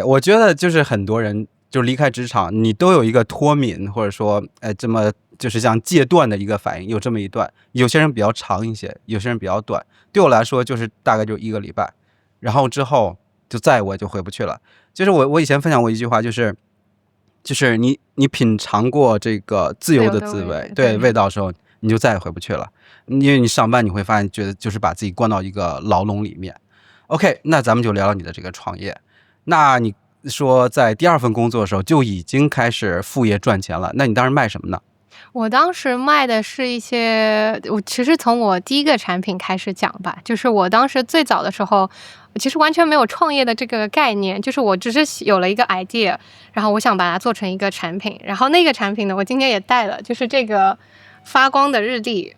我觉得就是很多人就离开职场，你都有一个脱敏，或者说这么就是像戒断的一个反应，有这么一段。有些人比较长一些，有些人比较短。对我来说就是大概就1个礼拜，然后之后就再我就回不去了。就是我以前分享过一句话，就是你品尝过这个自由的滋味，对味道的时候，你就再也回不去了。因为你上班你会发现觉得就是把自己关到一个牢笼里面。 OK， 那咱们就聊聊你的这个创业。那你说在第2份工作的时候就已经开始副业赚钱了，那你当时卖什么呢？我当时卖的是一些，我其实从我第一个产品开始讲吧，就是我当时最早的时候其实完全没有创业的这个概念，就是我只是有了一个 idea， 然后我想把它做成一个产品。然后那个产品呢，我今天也带了，就是这个发光的日历。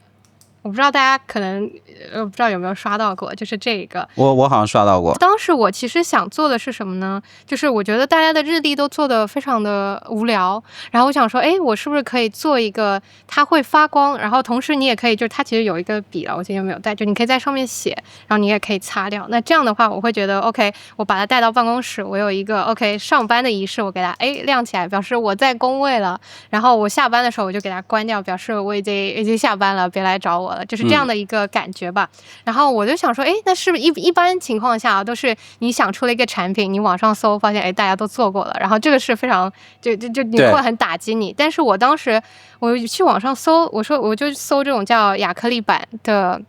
我不知道大家可能不知道有没有刷到过，就是这个我好像刷到过。当时我其实想做的是什么呢，就是我觉得大家的日历都做得非常的无聊，然后我想说我是不是可以做一个它会发光，然后同时你也可以，就是它其实有一个笔了，我今天没有带，就你可以在上面写，然后你也可以擦掉。那这样的话我会觉得 OK， 我把它带到办公室，我有一个 OK 上班的仪式，我给它亮起来，表示我在工位了，然后我下班的时候我就给它关掉，表示我已经下班了，别来找我了，就是这样的一个感觉吧。然后我就想说那是不是一般情况下都是你想出了一个产品，你网上搜发现大家都做过了，然后这个是非常就你会很打击你。但是我当时我去网上搜，我说我就搜这种叫亚克力板的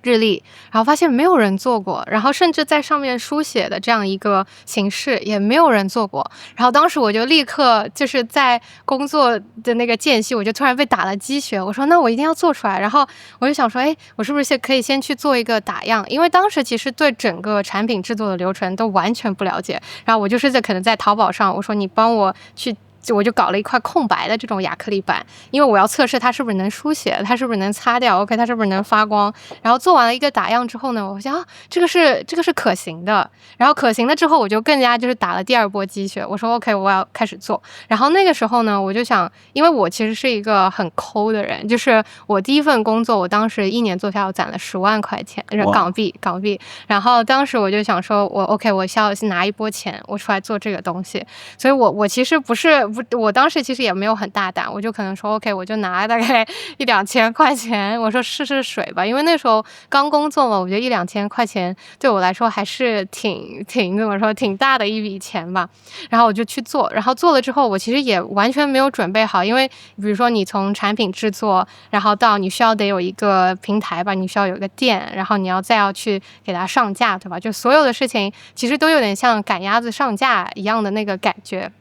日历，然后发现没有人做过，然后甚至在上面书写的这样一个形式也没有人做过。然后当时我就立刻就是在工作的那个间隙，我就突然被打了鸡血，我说那我一定要做出来。然后我就想说，哎，我是不是可以先去做一个打样？因为当时其实对整个产品制作的流程都完全不了解。然后我就是可能在淘宝上，我说你帮我去。我就搞了一块空白的这种亚克力板，因为我要测试它是不是能书写，它是不是能擦掉 ，OK， 它是不是能发光。然后做完了一个打样之后呢，我想这个是可行的。然后可行了之后，我就更加就是打了第二波鸡血，我说 OK， 我要开始做。然后那个时候呢，我就想，因为我其实是一个很抠的人，就是我第一份工作，我当时1年做下来，我攒了10万块钱港币。然后当时我就想说，我 OK， 我需要拿一波钱，我出来做这个东西。所以我其实我当时其实也没有很大胆，我就可能说 OK， 我就拿大概1-2千块钱，我说试试水吧，因为那时候刚工作嘛，我觉得1-2千块钱对我来说还是挺怎么说挺大的一笔钱吧。然后我就去做，然后做了之后，我其实也完全没有准备好，因为比如说你从产品制作，然后到你需要得有一个平台吧，你需要有一个店，然后你再要去给它上架，对吧？就所有的事情其实都有点像赶鸭子上架一样的那个感觉。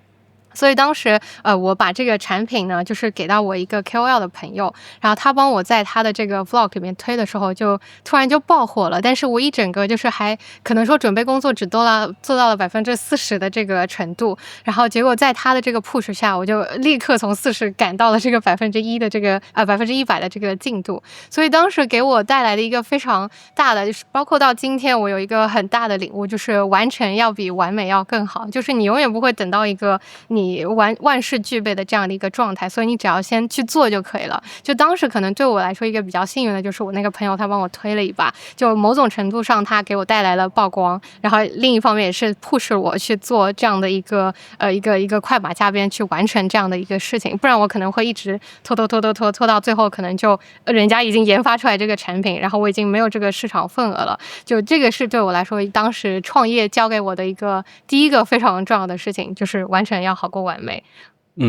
所以当时我把这个产品呢就是给到我一个 KOL 的朋友，然后他帮我在他的这个 vlog 里面推的时候，就突然就爆火了。但是我一整个就是还可能说准备工作只做到了40%的这个程度，然后结果在他的这个 push 下，我就立刻从40赶到了这个1%的这个100%的这个进度。所以当时给我带来的一个非常大的，就是包括到今天我有一个很大的领悟，就是完成要比完美要更好，就是你永远不会等到一个你万事俱备的这样的一个状态，所以你只要先去做就可以了。就当时可能对我来说一个比较幸运的就是我那个朋友他帮我推了一把，就某种程度上他给我带来了曝光，然后另一方面也是 push 我去做这样的一个快马加鞭去完成这样的一个事情，不然我可能会一直拖到最后，可能就人家已经研发出来这个产品，然后我已经没有这个市场份额了。就这个是对我来说当时创业教给我的第一个非常重要的事情，就是完成要好过完美。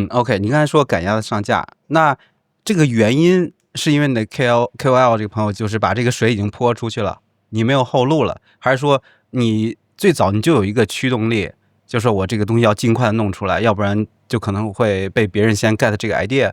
OK， 你刚才说赶鸭子上架，那这个原因是因为你的 KOL 这个朋友就是把这个水已经泼出去了，你没有后路了，还是说你最早你就有一个驱动力，就是我这个东西要尽快的弄出来，要不然就可能会被别人先 get 这个 idea？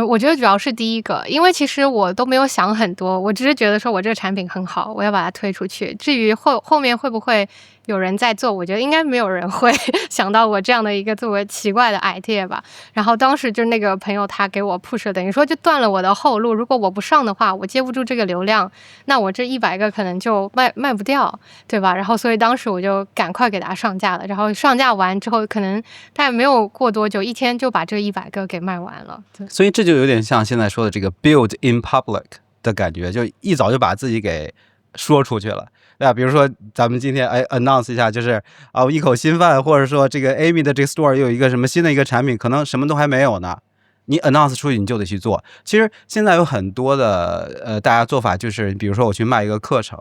我觉得主要是第一个，因为其实我都没有想很多，我只是觉得说我这个产品很好，我要把它推出去。至于后面会不会有人在做，我觉得应该没有人会想到我这样的一个作为奇怪的 idea 吧。然后当时就那个朋友他给我 push， 等于说就断了我的后路。如果我不上的话，我接不住这个流量，那我这100个可能就卖不掉，对吧？然后所以当时我就赶快给它上架了。然后上架完之后，可能大概没有过多久，1天就把这100个给卖完了。对，所以这就有点像现在说的这个 build in public 的感觉，就一早就把自己给说出去了，对吧？比如说咱们今天announce 一下，就是一口新饭，或者说这个 Amy 的这个 store 有一个什么新的一个产品，可能什么都还没有呢，你 announce 出去你就得去做。其实现在有很多的大家做法就是，比如说我去卖一个课程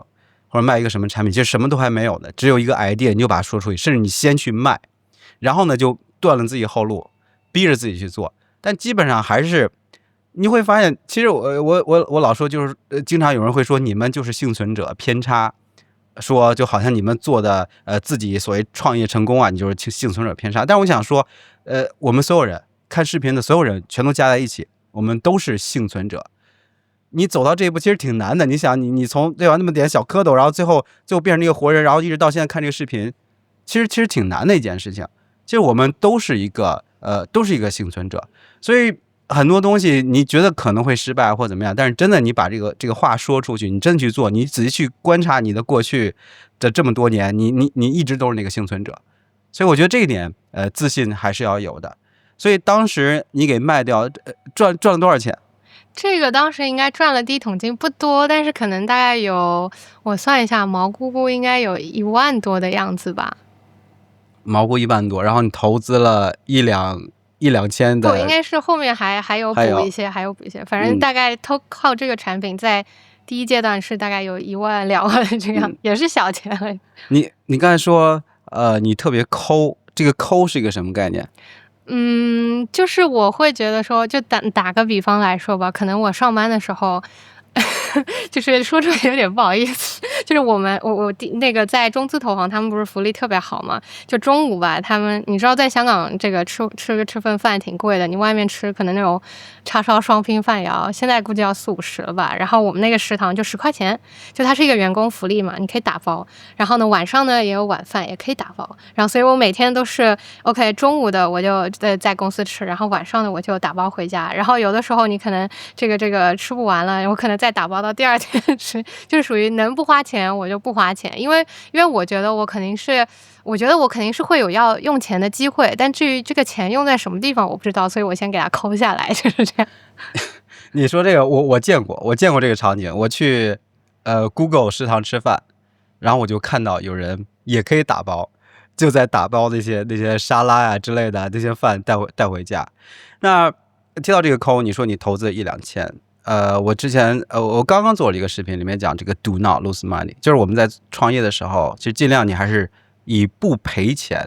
或者卖一个什么产品，其实什么都还没有的，只有一个 idea， 你就把它说出去，甚至你先去卖，然后呢就断了自己后路，逼着自己去做。但基本上还是你会发现，其实我老说就是经常有人会说你们就是幸存者偏差，说就好像你们做的自己所谓创业成功啊，你就是幸存者偏差。但是我想说，我们所有人看视频的所有人全都加在一起，我们都是幸存者。你走到这一步其实挺难的，你想你从对吧那么点小蝌蚪，然后最后变成一个活人，然后一直到现在看这个视频，其实挺难的一件事情。其实我们都是一个幸存者，所以很多东西你觉得可能会失败或怎么样，但是真的你把这个话说出去，你真去做，你仔细去观察你的过去的这么多年，你一直都是那个幸存者。所以我觉得这一点自信还是要有的。所以当时你给卖掉赚了多少钱？这个当时应该赚了第一桶金不多，但是可能大概有，我算一下，毛估估应该有1万多的样子吧。毛估1万多，然后你投资了一两千的，不，应该是后面还有补一些，反正大概靠这个产品在第一阶段是大概有1万2万这样，也是小钱而已。你刚才说你特别抠，这个抠是一个什么概念？就是我会觉得说，就打个比方来说吧，可能我上班的时候就是说出来有点不好意思，就是我那个在中资投行，他们不是福利特别好嘛？就中午吧，你知道在香港这个吃份饭挺贵的，你外面吃可能那种叉烧双拼饭现在估计要40-50了吧。然后我们那个食堂就10块钱，就它是一个员工福利嘛，你可以打包。然后呢，晚上呢也有晚饭，也可以打包。然后所以我每天都是 OK， 中午的我就在公司吃，然后晚上的我就打包回家。然后有的时候你可能这个吃不完了，我可能再打包到第二天吃，就是属于能不花钱我就不花钱，因为我觉得我肯定是会有要用钱的机会，但至于这个钱用在什么地方我不知道，所以我先给它抠下来，就是这样。你说这个我见过这个场景，我去Google 食堂吃饭，然后我就看到有人也可以打包，就在打包那些沙拉呀之类的那些饭带回家。那提到这个抠，你说你投资1-2千。我之前我刚刚做了一个视频，里面讲这个 do not lose money， 就是我们在创业的时候，其实尽量你还是以不赔钱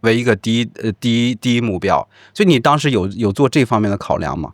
为一个第一目标。所以你当时有做这方面的考量吗？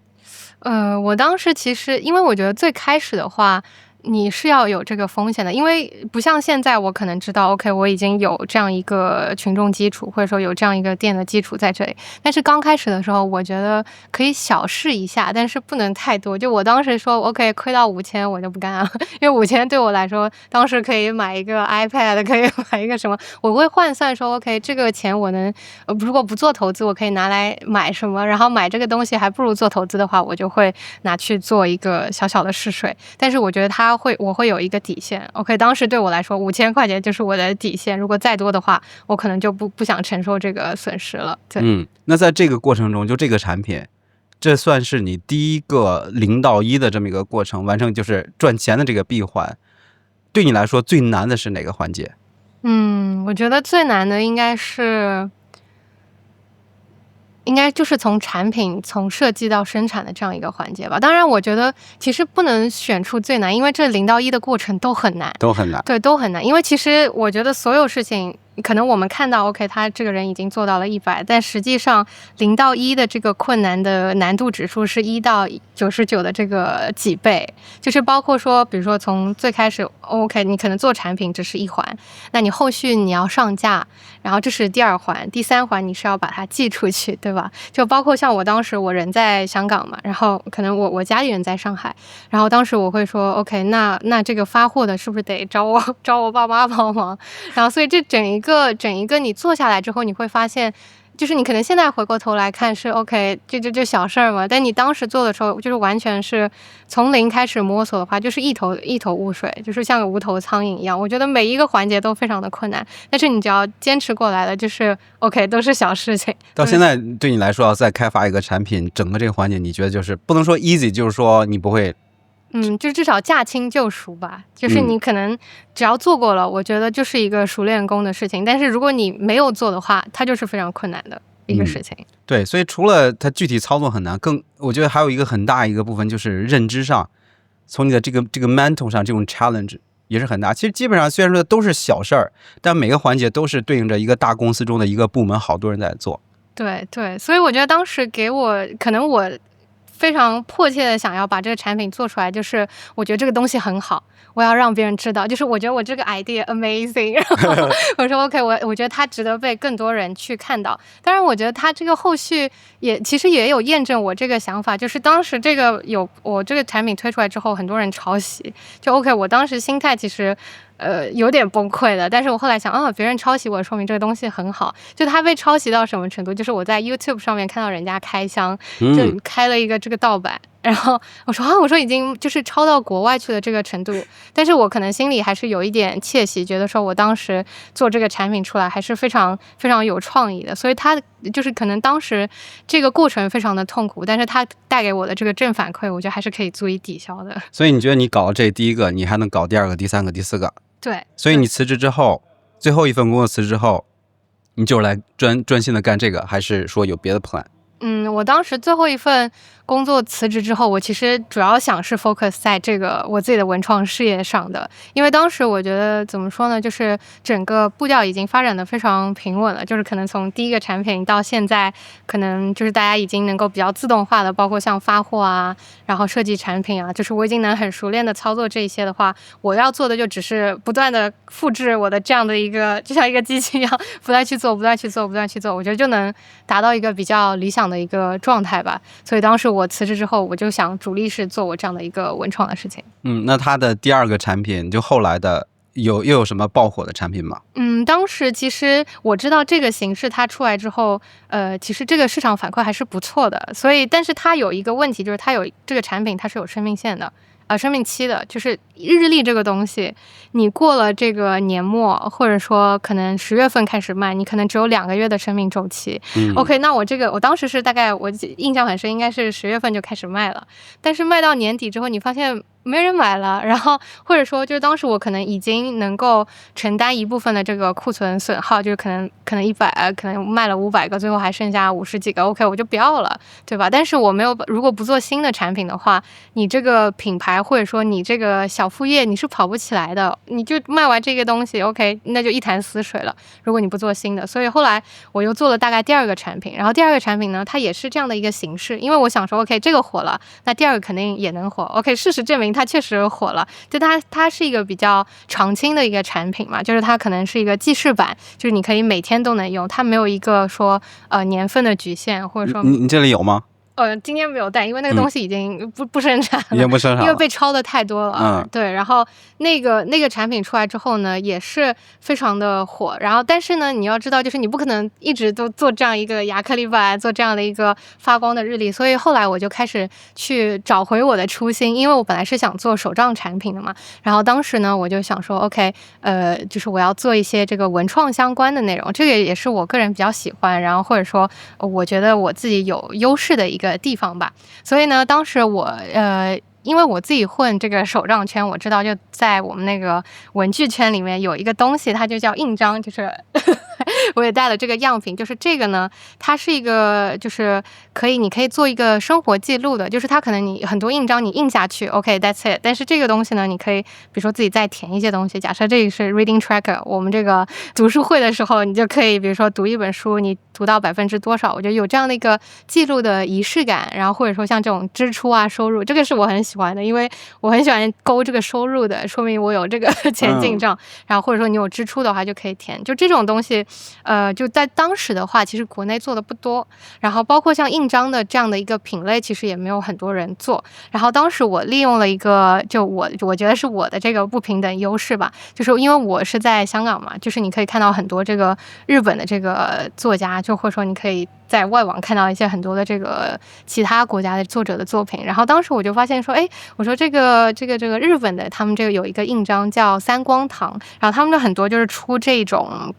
我当时其实因为我觉得最开始的话，你是要有这个风险的，因为不像现在我可能知道 OK 我已经有这样一个群众基础，或者说有这样一个店的基础在这里。但是刚开始的时候我觉得可以小试一下，但是不能太多。就我当时说 OK 亏到5000我就不干了，因为5000对我来说当时可以买一个 iPad， 可以买一个什么，我会换算说 OK 这个钱我能如果不做投资我可以拿来买什么，然后买这个东西还不如做投资的话，我就会拿去做一个小小的试水。但是我觉得我会有一个底线 OK， 当时对我来说5000块钱就是我的底线，如果再多的话我可能就不想承受这个损失了。对，那在这个过程中，就这个产品，这算是你第一个0到1的这么一个过程，完成就是赚钱的这个闭环。对你来说最难的是哪个环节？我觉得最难的应该就是从产品从设计到生产的这样一个环节吧。当然我觉得其实不能选出最难，因为这0到1的过程都很难。对，都很难。因为其实我觉得所有事情可能我们看到 OK 他这个人已经做到了100，但实际上0到1的这个困难的难度指数是1到99的这个几倍。就是包括说比如说从最开始 OK 你可能做产品这是一环，那你后续你要上架，然后这是第2环，第3环你是要把它寄出去，对吧？就包括像我当时我人在香港嘛，然后可能我家里人在上海，然后当时我会说 OK 那这个发货的是不是得找我爸妈帮忙。然后所以这整一个你做下来之后，你会发现就是你可能现在回过头来看是 OK 就小事儿嘛，但你当时做的时候就是完全是从零开始摸索的话，就是一头雾水，就是像个无头苍蝇一样。我觉得每一个环节都非常的困难，但是你只要坚持过来了，就是 OK 都是小事情。到现在对你来说要再开发一个产品，整个这个环节你觉得就是不能说 easy， 就是说你不会就至少驾轻就熟吧，就是你可能只要做过了，我觉得就是一个熟练工的事情。但是如果你没有做的话，它就是非常困难的一个事情。对，所以除了它具体操作很难，我觉得还有一个很大一个部分就是认知上，从你的这个 mental 上这种 challenge 也是很大。其实基本上虽然说都是小事儿，但每个环节都是对应着一个大公司中的一个部门，好多人在做。对，所以我觉得当时可能我非常迫切的想要把这个产品做出来，就是我觉得这个东西很好，我要让别人知道，就是我觉得我这个 idea amazing， 然后我说 OK 我觉得它值得被更多人去看到。当然我觉得它这个后续其实也有验证我这个想法，就是当时我这个产品推出来之后，很多人抄袭，就 OK 我当时心态其实有点崩溃的。但是我后来想别人抄袭我说明这个东西很好。就它被抄袭到什么程度，就是我在 YouTube 上面看到人家开箱就开了一个这个盗版，然后我说已经就是抄到国外去了这个程度。但是我可能心里还是有一点窃喜，觉得说我当时做这个产品出来还是非常非常有创意的。所以它就是可能当时这个过程非常的痛苦，但是它带给我的这个正反馈我觉得还是可以足以抵消的。所以你觉得你搞了这第一个，你还能搞第2个、第3个、第4个？对。所以你辞职之后，最后一份工作辞职之后，你就来专心的干这个，还是说有别的 plan？我当时最后一份工作辞职之后，我其实主要想是 focus 在这个我自己的文创事业上的，因为当时我觉得怎么说呢，就是整个步调已经发展的非常平稳了，就是可能从第一个产品到现在，可能就是大家已经能够比较自动化的，包括像发货啊，然后设计产品啊，就是我已经能很熟练的操作这一些的话，我要做的就只是不断的复制我的这样的一个，就像一个机器一样，不断去做，不断去做，不断去做，我觉得就能达到一个比较理想的一个状态吧。所以当时我辞职之后，我就想主力是做我这样的一个文创的事情。那他的第二个产品，就后来的又有什么爆火的产品吗？当时其实我知道这个形式它出来之后，其实这个市场反馈还是不错的。所以，但是它有一个问题，就是它有这个产品它是有生命线的。生命期的，就是日历这个东西，你过了这个年末，或者说可能10月份开始卖，你可能只有2个月的生命周期。OK， 那我当时是大概我印象很深，应该是10月份就开始卖了，但是卖到年底之后，你发现没人买了，然后或者说就是当时我可能已经能够承担一部分的这个库存损耗，就是可能100，可能卖了500个，最后还剩下50几个 ，OK， 我就不要了，对吧？但是我没有，如果不做新的产品的话，你这个品牌或者说你这个小副业你是跑不起来的，你就卖完这个东西 ，OK， 那就一潭死水了。如果你不做新的，所以后来我又做了大概第二个产品，然后第二个产品呢，它也是这样的一个形式，因为我想说 OK 这个火了，那第二个肯定也能火 ，OK， 事实证明它确实火了，就它是一个比较常青的一个产品嘛，就是它可能是一个记事板，就是你可以每天都能用，它没有一个说年份的局限，或者说你这里有吗？今天没有带，因为那个东西已经不生产了，已经不生产了，因为被抄的太多了。对，然后那个产品出来之后呢，也是非常的火。然后，但是呢，你要知道，就是你不可能一直都做这样一个亚克力板，做这样的一个发光的日历。所以后来我就开始去找回我的初心，因为我本来是想做手账产品的嘛。然后当时呢，我就想说 ，OK，就是我要做一些这个文创相关的内容，这个也是我个人比较喜欢，然后或者说我觉得我自己有优势的一个地方吧。所以呢，当时我因为我自己混这个手账圈，我知道就在我们那个文具圈里面有一个东西，它就叫印章，就是我也带了这个样品，就是这个呢，它是一个就是你可以做一个生活记录的，就是它可能你很多印章你印下去 OK that's it， 但是这个东西呢，你可以比如说自己再填一些东西，假设这里是 reading tracker， 我们这个读书会的时候，你就可以比如说读一本书，你读到多少，我觉得有这样的一个记录的仪式感，然后或者说像这种支出啊收入，这个是我很喜欢的，因为我很喜欢勾这个收入的，说明我有这个钱进账，然后或者说你有支出的话就可以填，就这种东西就在当时的话其实国内做的不多，然后包括像印章的这样的一个品类其实也没有很多人做，然后当时我利用了一个就我觉得是我的这个不平等优势吧，就是因为我是在香港嘛，就是你可以看到很多这个日本的这个作家，就或者说你可以在外网看到一些很多的这个其他国家的作者的作品，然后当时我就发现说，我说这个日本的他们这个有一个印章叫三光堂，然后他们的很多就是出这种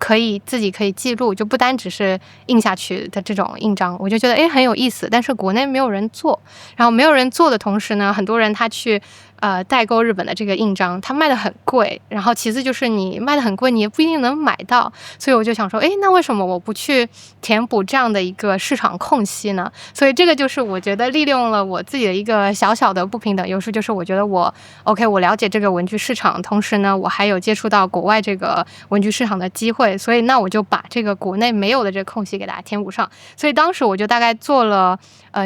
自己可以记录，就不单只是印下去的这种印章，我就觉得很有意思，但是国内没有人做，然后没有人做的同时呢，很多人他去代购日本的这个印章，它卖的很贵，然后其次就是你卖的很贵，你也不一定能买到，所以我就想说，那为什么我不去填补这样的一个市场空隙呢？所以这个就是我觉得利用了我自己的一个小小的不平等优势，就是我觉得我了解这个文具市场，同时呢，我还有接触到国外这个文具市场的机会，所以那我就把这个国内没有的这个空隙给大家填补上。所以当时我就大概做了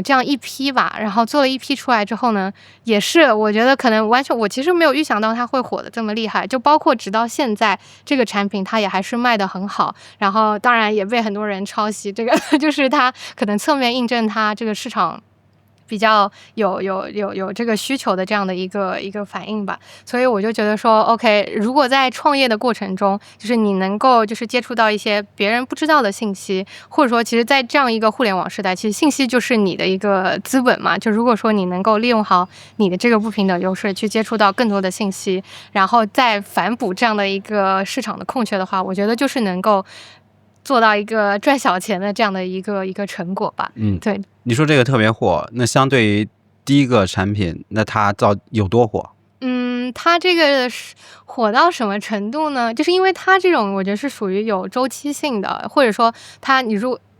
这样一批吧，然后做了一批出来之后呢，也是我觉得可能完全我其实没有预想到它会火的这么厉害，就包括直到现在这个产品它也还是卖得很好，然后当然也被很多人抄袭，这个就是它可能侧面印证它这个市场比较有这个需求的这样的一个反应吧。所以我就觉得说 OK， 如果在创业的过程中，就是你能够就是接触到一些别人不知道的信息，或者说其实在这样一个互联网时代，其实信息就是你的一个资本嘛，就如果说你能够利用好你的这个不平等优势去接触到更多的信息，然后再反哺这样的一个市场的空缺的话，我觉得就是能够做到一个赚小钱的这样的一个成果吧。对。你说这个特别火，那相对于第一个产品，那它有多火？它这个火到什么程度呢？就是因为它这种我觉得是属于有周期性的，或者说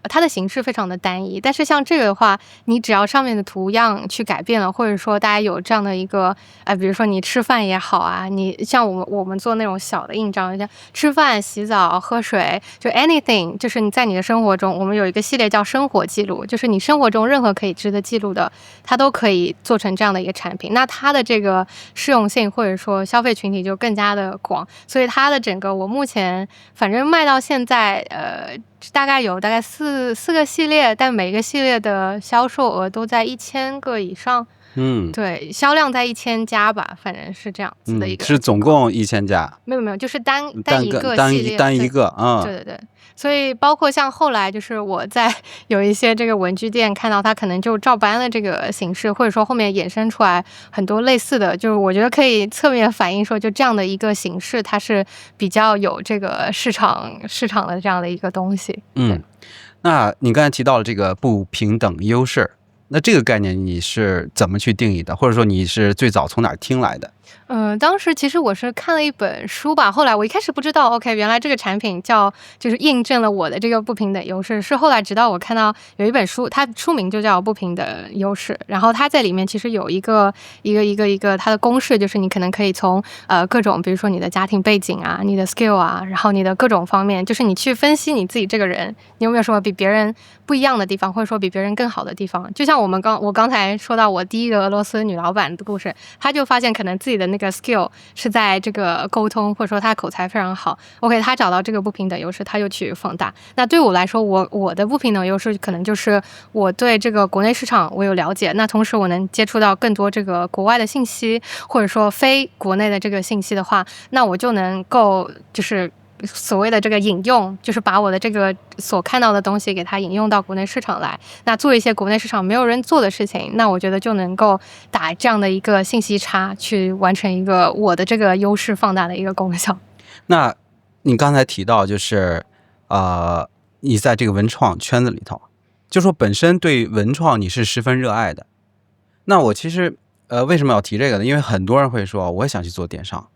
它的形式非常的单一。但是像这个的话，你只要上面的图样去改变了，或者说大家有这样的一个比如说你吃饭也好啊，你像我们做那种小的印章，像吃饭、洗澡、喝水，就 anything， 就是你在你的生活中，我们有一个系列叫生活记录，就是你生活中任何可以值得记录的，它都可以做成这样的一个产品。那它的这个适用性或者说消费群体就更加的广，所以它的整个我目前反正卖到现在大概四个系列，但每个系列的销售额都在1000个以上。对，销量在1000家吧，反正是这样子的一个。是总共1000家？没有，就是单一个系列，单一个啊。对。所以包括像后来就是我在有一些这个文具店看到它可能就照搬了这个形式，或者说后面衍生出来很多类似的，就是我觉得可以侧面反映说，就这样的一个形式，它是比较有这个市场的这样的一个东西。那你刚才提到了这个不平等优势，那这个概念你是怎么去定义的？或者说你是最早从哪儿听来的？当时其实我是看了一本书吧，后来我一开始不知道 OK 原来这个产品就是印证了我的这个不平等优势，是后来直到我看到有一本书，它书名就叫不平等优势，然后它在里面其实有一个它的公式，就是你可能可以从各种比如说你的家庭背景啊，你的 skill 啊，然后你的各种方面，就是你去分析你自己这个人，你有没有什么比别人不一样的地方，或者说比别人更好的地方。就像我刚才说到我第一个俄罗斯女老板的故事，她就发现可能自己的那个 skill 是在这个沟通，或者说他口才非常好。OK， 他找到这个不平等优势，他又去放大。那对我来说，我的不平等优势可能就是我对这个国内市场我有了解，那同时我能接触到更多这个国外的信息，或者说非国内的这个信息的话，那我就能够就是所谓的这个引用，就是把我的这个所看到的东西给它引用到国内市场来，那做一些国内市场没有人做的事情，那我觉得就能够打这样的一个信息差，去完成一个我的这个优势放大的一个功效。那你刚才提到就是你在这个文创圈子里头，就说本身对文创你是十分热爱的。那我其实为什么要提这个呢？因为很多人会说我也想去做电商，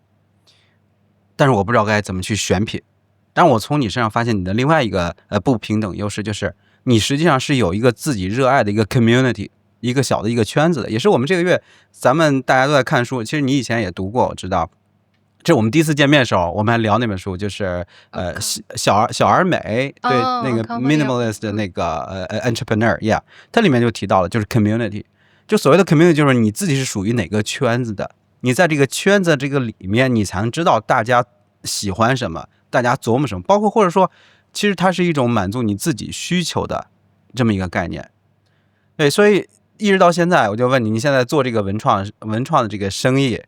但是我不知道该怎么去选品。但我从你身上发现你的另外一个不平等优势，就是你实际上是有一个自己热爱的一个 community， 一个小的一个圈子的。也是我们这个月咱们大家都在看书，其实你以前也读过，我知道。这我们第一次见面的时候，我们还聊那本书，就是小而美，对，那个 minimalist 的那个entrepreneur， 它里面就提到了，就是 community， 就所谓的 community 就是你自己是属于哪个圈子的，你在这个圈子这个里面，你才能知道大家喜欢什么，大家琢磨什么，包括或者说，其实它是一种满足你自己需求的这么一个概念。对，所以一直到现在，我就问你，你现在做这个文创的这个生意，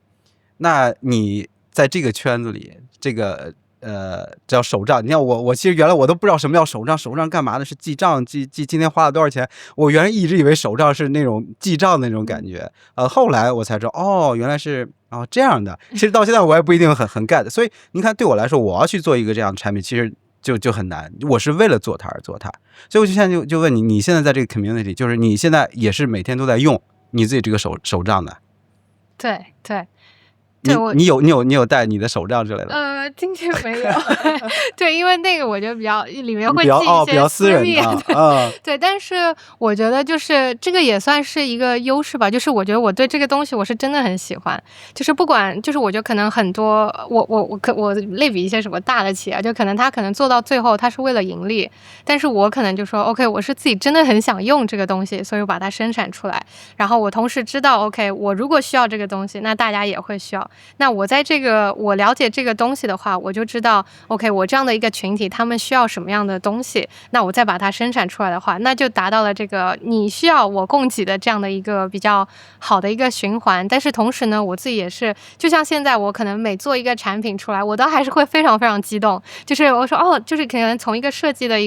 那你在这个圈子里，这个叫手账。你看我其实原来我都不知道什么叫手账，手账干嘛的？是记账，记今天花了多少钱。我原来一直以为手账是那种记账的那种感觉，后来我才知道，哦，原来是这样的。其实到现在我也不一定很 get。所以你看，对我来说，我要去做一个这样的产品，其实就很难。我是为了做它而做它。所以我就现在就问你，你现在在这个 community， 就是你现在也是每天都在用你自己这个手账的？对。你有带你的手账之类的？今天没有。对，因为那个我觉得里面会记比较私人的。对，但是我觉得就是这个也算是一个优势吧，就是我觉得我对这个东西我是真的很喜欢，就是不管就是我觉得可能很多我类比一些什么大的企业，就可能他可能做到最后他是为了盈利，但是我可能就说 OK， 我是自己真的很想用这个东西，所以我把它生产出来，然后我同时知道 OK， 我如果需要这个东西，那大家也会需要。那我在我了解这个东西的话，我就知道 OK， 我这样的一个群体他们需要什么样的东西，那我再把它生产出来的话，那就达到了这个你需要我供给的这样的一个比较好的一个循环。但是同时呢，我自己也是就像现在我可能每做一个产品出来，我都还是会非常非常激动，就是我说就是可能从一个设计的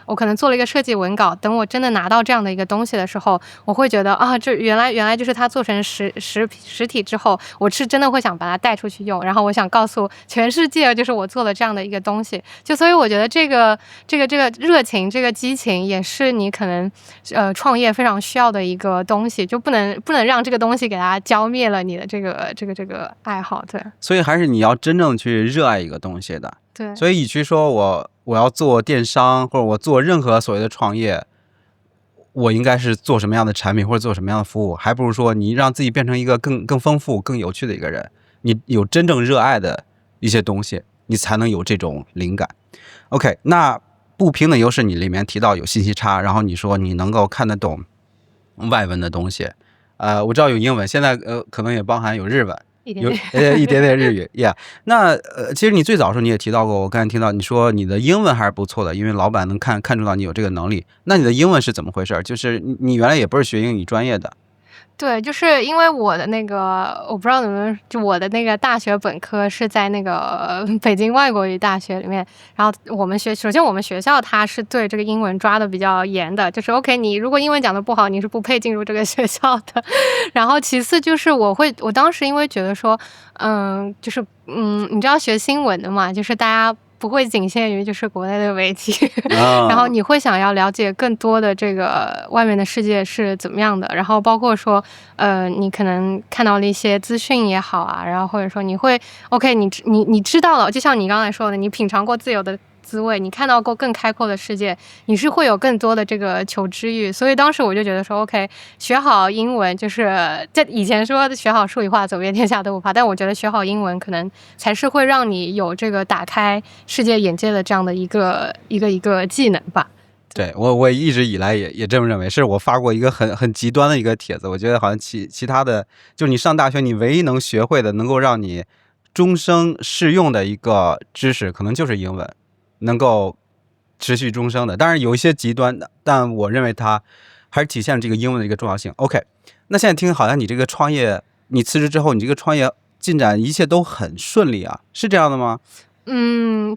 我可能做了一个设计文稿，等我真的拿到这样的一个东西的时候，我会觉得这原来就是它做成实体之后，我是真的会会想把它带出去用，然后我想告诉全世界，就是我做了这样的一个东西。就所以我觉得这个热情，这个激情，也是你可能创业非常需要的一个东西，就不能让这个东西给它浇灭了你的这个爱好。对，所以还是你要真正去热爱一个东西的。对，所以与其说我要做电商，或者我做任何所谓的创业，我应该是做什么样的产品或者做什么样的服务，还不如说你让自己变成一个更丰富、更有趣的一个人。你有真正热爱的一些东西，你才能有这种灵感。OK， 那不平等优势你里面提到有信息差，然后你说你能够看得懂外文的东西，我知道有英文，现在可能也包含有日文。有一点点日语，yeah。那其实你最早的时候你也提到过，我刚才听到你说你的英文还是不错的，因为老板能看出到你有这个能力。那你的英文是怎么回事？就是你原来也不是学英语专业的。对，就是因为我的那个，我不知道怎么，就我的那个大学本科是在那个北京外国语大学里面，然后首先我们学校它是对这个英文抓的比较严的，就是 OK， 你如果英文讲的不好，你是不配进入这个学校的。然后其次就是我当时因为觉得说，你知道学新闻的嘛，就是大家不会仅限于就是国内的媒体，然后你会想要了解更多的这个外面的世界是怎么样的，然后包括说你可能看到了一些资讯也好啊，然后或者说你会 OK， 你知道了，就像你刚才说的，你品尝过自由的滋味，你看到过更开阔的世界，你是会有更多的这个求知欲。所以当时我就觉得说 OK， 学好英文，就是在以前说学好数理化走遍天下都不怕，但我觉得学好英文可能才是会让你有这个打开世界眼界的这样的一个技能吧。对，我一直以来也这么认为，是我发过一个很极端的一个帖子，我觉得好像其他的，就是你上大学你唯一能学会的，能够让你终生适用的一个知识，可能就是英文，能够持续终生的。当然有一些极端的，但我认为它还是体现了这个英文的一个重要性。OK， 那现在听好像你这个创业，你辞职之后，你这个创业进展一切都很顺利啊，是这样的吗？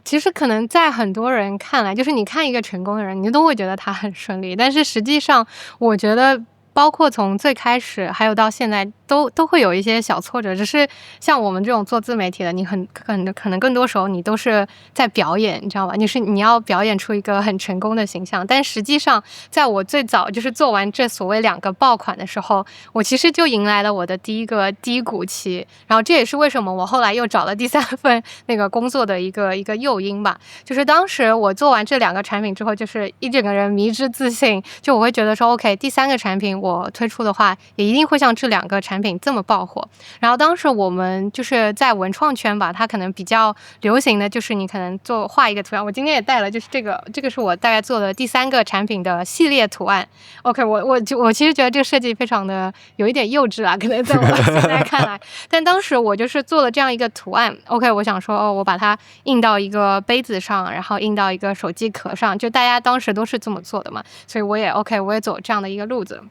其实可能在很多人看来，就是你看一个成功的人，你都会觉得他很顺利，但是实际上我觉得包括从最开始还有到现在都会有一些小挫折，只是像我们这种做自媒体的，你可能更多时候你都是在表演，你知道吧？你要表演出一个很成功的形象，但实际上在我最早就是做完这所谓2个爆款的时候，我其实就迎来了我的第一个低谷期，然后这也是为什么我后来又找了第3份那个工作的一个诱因吧。就是当时我做完这2个产品之后，就是一整个人迷之自信，就我会觉得说 OK， 第3个产品我推出的话，也一定会像这2个产品这么爆火。然后当时我们就是在文创圈吧，它可能比较流行的就是你可能画一个图案，我今天也带了，就是这个是我大概做的第3个产品的系列图案。 OK， 我其实觉得这个设计非常的有一点幼稚啊，可能在我现在看来但当时我就是做了这样一个图案。 OK， 我想说我把它印到一个杯子上，然后印到一个手机壳上，就大家当时都是这么做的嘛，所以我也走这样的一个路子。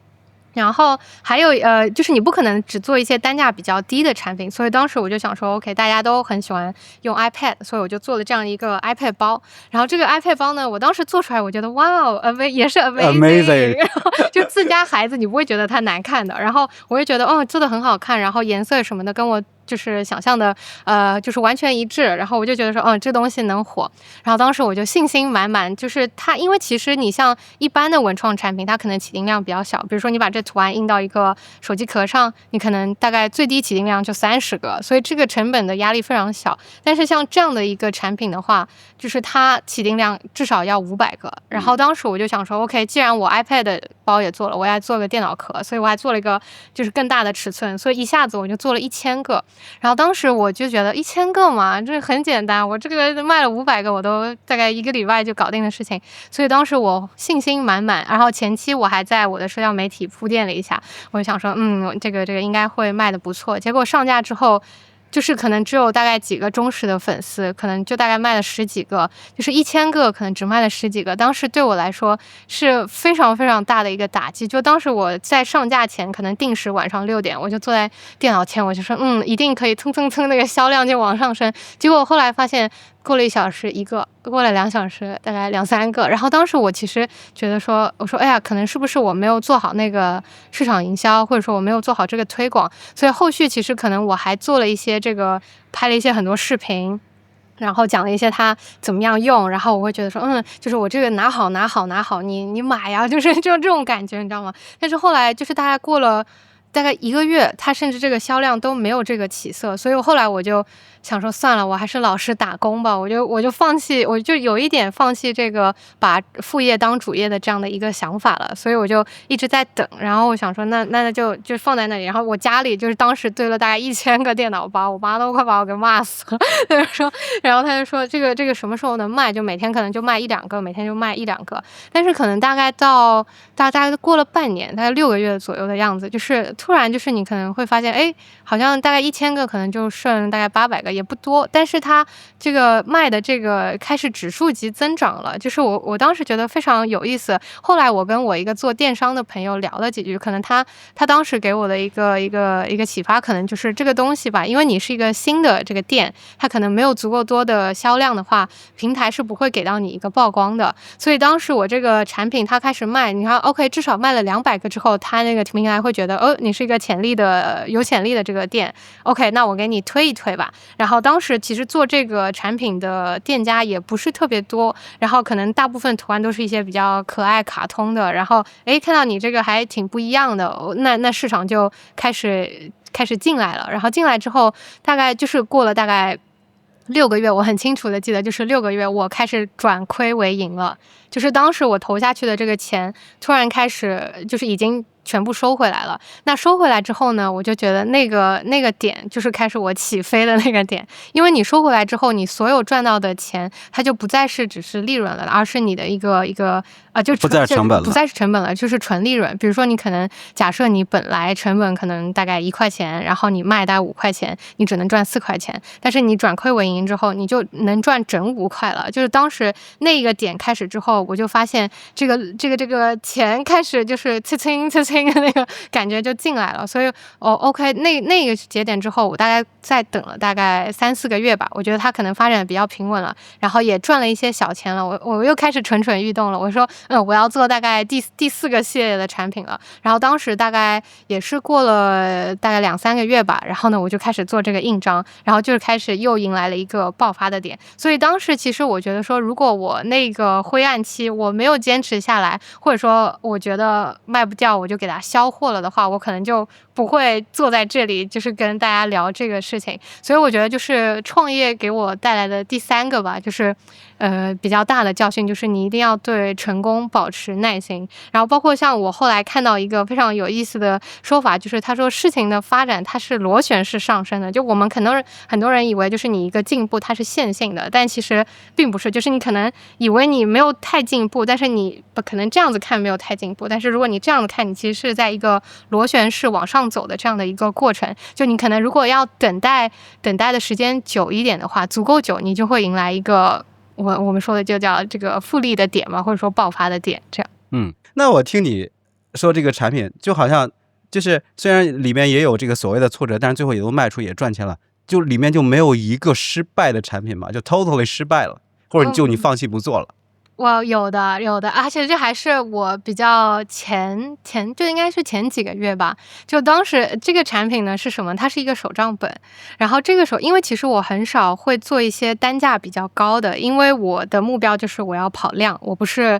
然后还有就是你不可能只做一些单价比较低的产品，所以当时我就想说 OK， 大家都很喜欢用 iPad， 所以我就做了这样一个 iPad 包。然后这个 iPad 包呢，我当时做出来我觉得哇哦也是 amazing， 然后就自家孩子你不会觉得它难看的，然后我也觉得做得很好看，然后颜色什么的跟我就是想象的就是完全一致，然后我就觉得说这东西能火。然后当时我就信心满满，就是它因为其实你像一般的文创产品，它可能起订量比较小，比如说你把这图案印到一个手机壳上，你可能大概最低起订量就30个，所以这个成本的压力非常小。但是像这样的一个产品的话，就是它起订量至少要500个。然后当时我就想说 OK， 既然我 iPad 包也做了，我要做个电脑壳，所以我还做了一个就是更大的尺寸，所以一下子我就做了1000个。然后当时我就觉得1000个嘛，这很简单，我这个卖了500个，我都大概1个礼拜就搞定的事情，所以当时我信心满满。然后前期我还在我的社交媒体铺垫了一下，我就想说这个应该会卖的不错。结果上架之后，就是可能只有大概几个忠实的粉丝，可能就大概卖了10几个，就是1000个可能只卖了10几个。当时对我来说是非常非常大的一个打击。就当时我在上架前，可能定时晚上6点，我就坐在电脑前，我就说一定可以蹭蹭蹭那个销量就往上升。结果后来发现过了1小时一个，过了2小时大概2、3个。然后当时我其实觉得说，我说哎呀，可能是不是我没有做好那个市场营销，或者说我没有做好这个推广，所以后续其实可能我还做了一些这个，拍了一些很多视频。然后讲了一些它怎么样用，然后我会觉得说，就是我这个拿好，你买呀，就是就这种感觉，你知道吗？但是后来就是大概过了大概1个月，它甚至这个销量都没有这个起色，所以后来我就想说算了，我还是老实打工吧，我就放弃，我就有一点放弃这个把副业当主业的这样的一个想法了，所以我就一直在等。然后我想说那就放在那里。然后我家里就是当时堆了大概1000个电脑包，我妈都快把我给骂死了。他就说，然后他就说这个什么时候能卖？就每天可能就卖1、2个，每天就卖1、2个。但是可能大概到大概过了半年，大概6个月左右的样子，就是突然就是你可能会发现，哎，好像大概1000个可能就剩大概800个，也不多，但是它这个卖的这个开始指数级增长了，就是我当时觉得非常有意思。后来我跟我一个做电商的朋友聊了几句，可能他当时给我的一个启发，可能就是这个东西吧，因为你是一个新的这个店，它可能没有足够多的销量的话，平台是不会给到你一个曝光的。所以当时我这个产品它开始卖，你看 OK 至少卖了200个之后，它那个平台会觉得你是一个有潜力的这个店 OK， 那我给你推一推吧。然后当时其实做这个产品的店家也不是特别多，然后可能大部分图案都是一些比较可爱卡通的，然后看到你这个还挺不一样的，那市场就开始进来了。然后进来之后大概就是过了大概6个月，我很清楚的记得，就是6个月我开始转亏为盈了，就是当时我投下去的这个钱突然开始就是已经全部收回来了。那收回来之后呢，我就觉得那个点就是开始我起飞的那个点，因为你收回来之后，你所有赚到的钱它就不再是只是利润了，而是你的一个就不再是成本了，不再是成本了，就是纯利润。比如说你可能假设你本来成本可能大概1块钱，然后你卖大概5块钱，你只能赚4块钱，但是你转亏为盈之后，你就能赚整5块了。就是当时那个点开始之后，我就发现这个钱开始就是呲清的那个感觉就进来了。所以OK 那个节点之后，我大概再等了大概3、4个月吧，我觉得它可能发展的比较平稳了，然后也赚了一些小钱了，我又开始蠢欲动了，我说我要做大概第4个系列的产品了。然后当时大概也是过了大概2、3个月吧，然后呢我就开始做这个印章，然后就是开始又迎来了一个爆发的点。所以当时其实我觉得说，如果我那个灰暗期我没有坚持下来，或者说我觉得卖不掉我就给它销货了的话，我可能就不会坐在这里就是跟大家聊这个事情。所以我觉得就是创业给我带来的第3个吧，就是比较大的教训，就是你一定要对成功保持耐心。然后包括像我后来看到一个非常有意思的说法，就是他说事情的发展它是螺旋式上升的，就我们可能很多人以为就是你一个进步它是线性的，但其实并不是，就是你可能以为你没有太进步，但是你可能这样子看没有太进步，但是如果你这样子看，你其实是在一个螺旋式往上走的这样的一个过程。就你可能如果要等待的时间久一点的话，足够久，你就会迎来一个我们说的就叫这个复利的点嘛，或者说爆发的点，这样。那我听你说这个产品就好像就是虽然里面也有这个所谓的挫折，但是最后也都卖出也赚钱了，就里面就没有一个失败的产品嘛，就 totally 失败了，或者你放弃不做了。有的，而且这还是我比较前就应该是前几个月吧。就当时这个产品呢是什么？它是一个手账本。然后因为其实我很少会做一些单价比较高的，因为我的目标就是我要跑量，我不是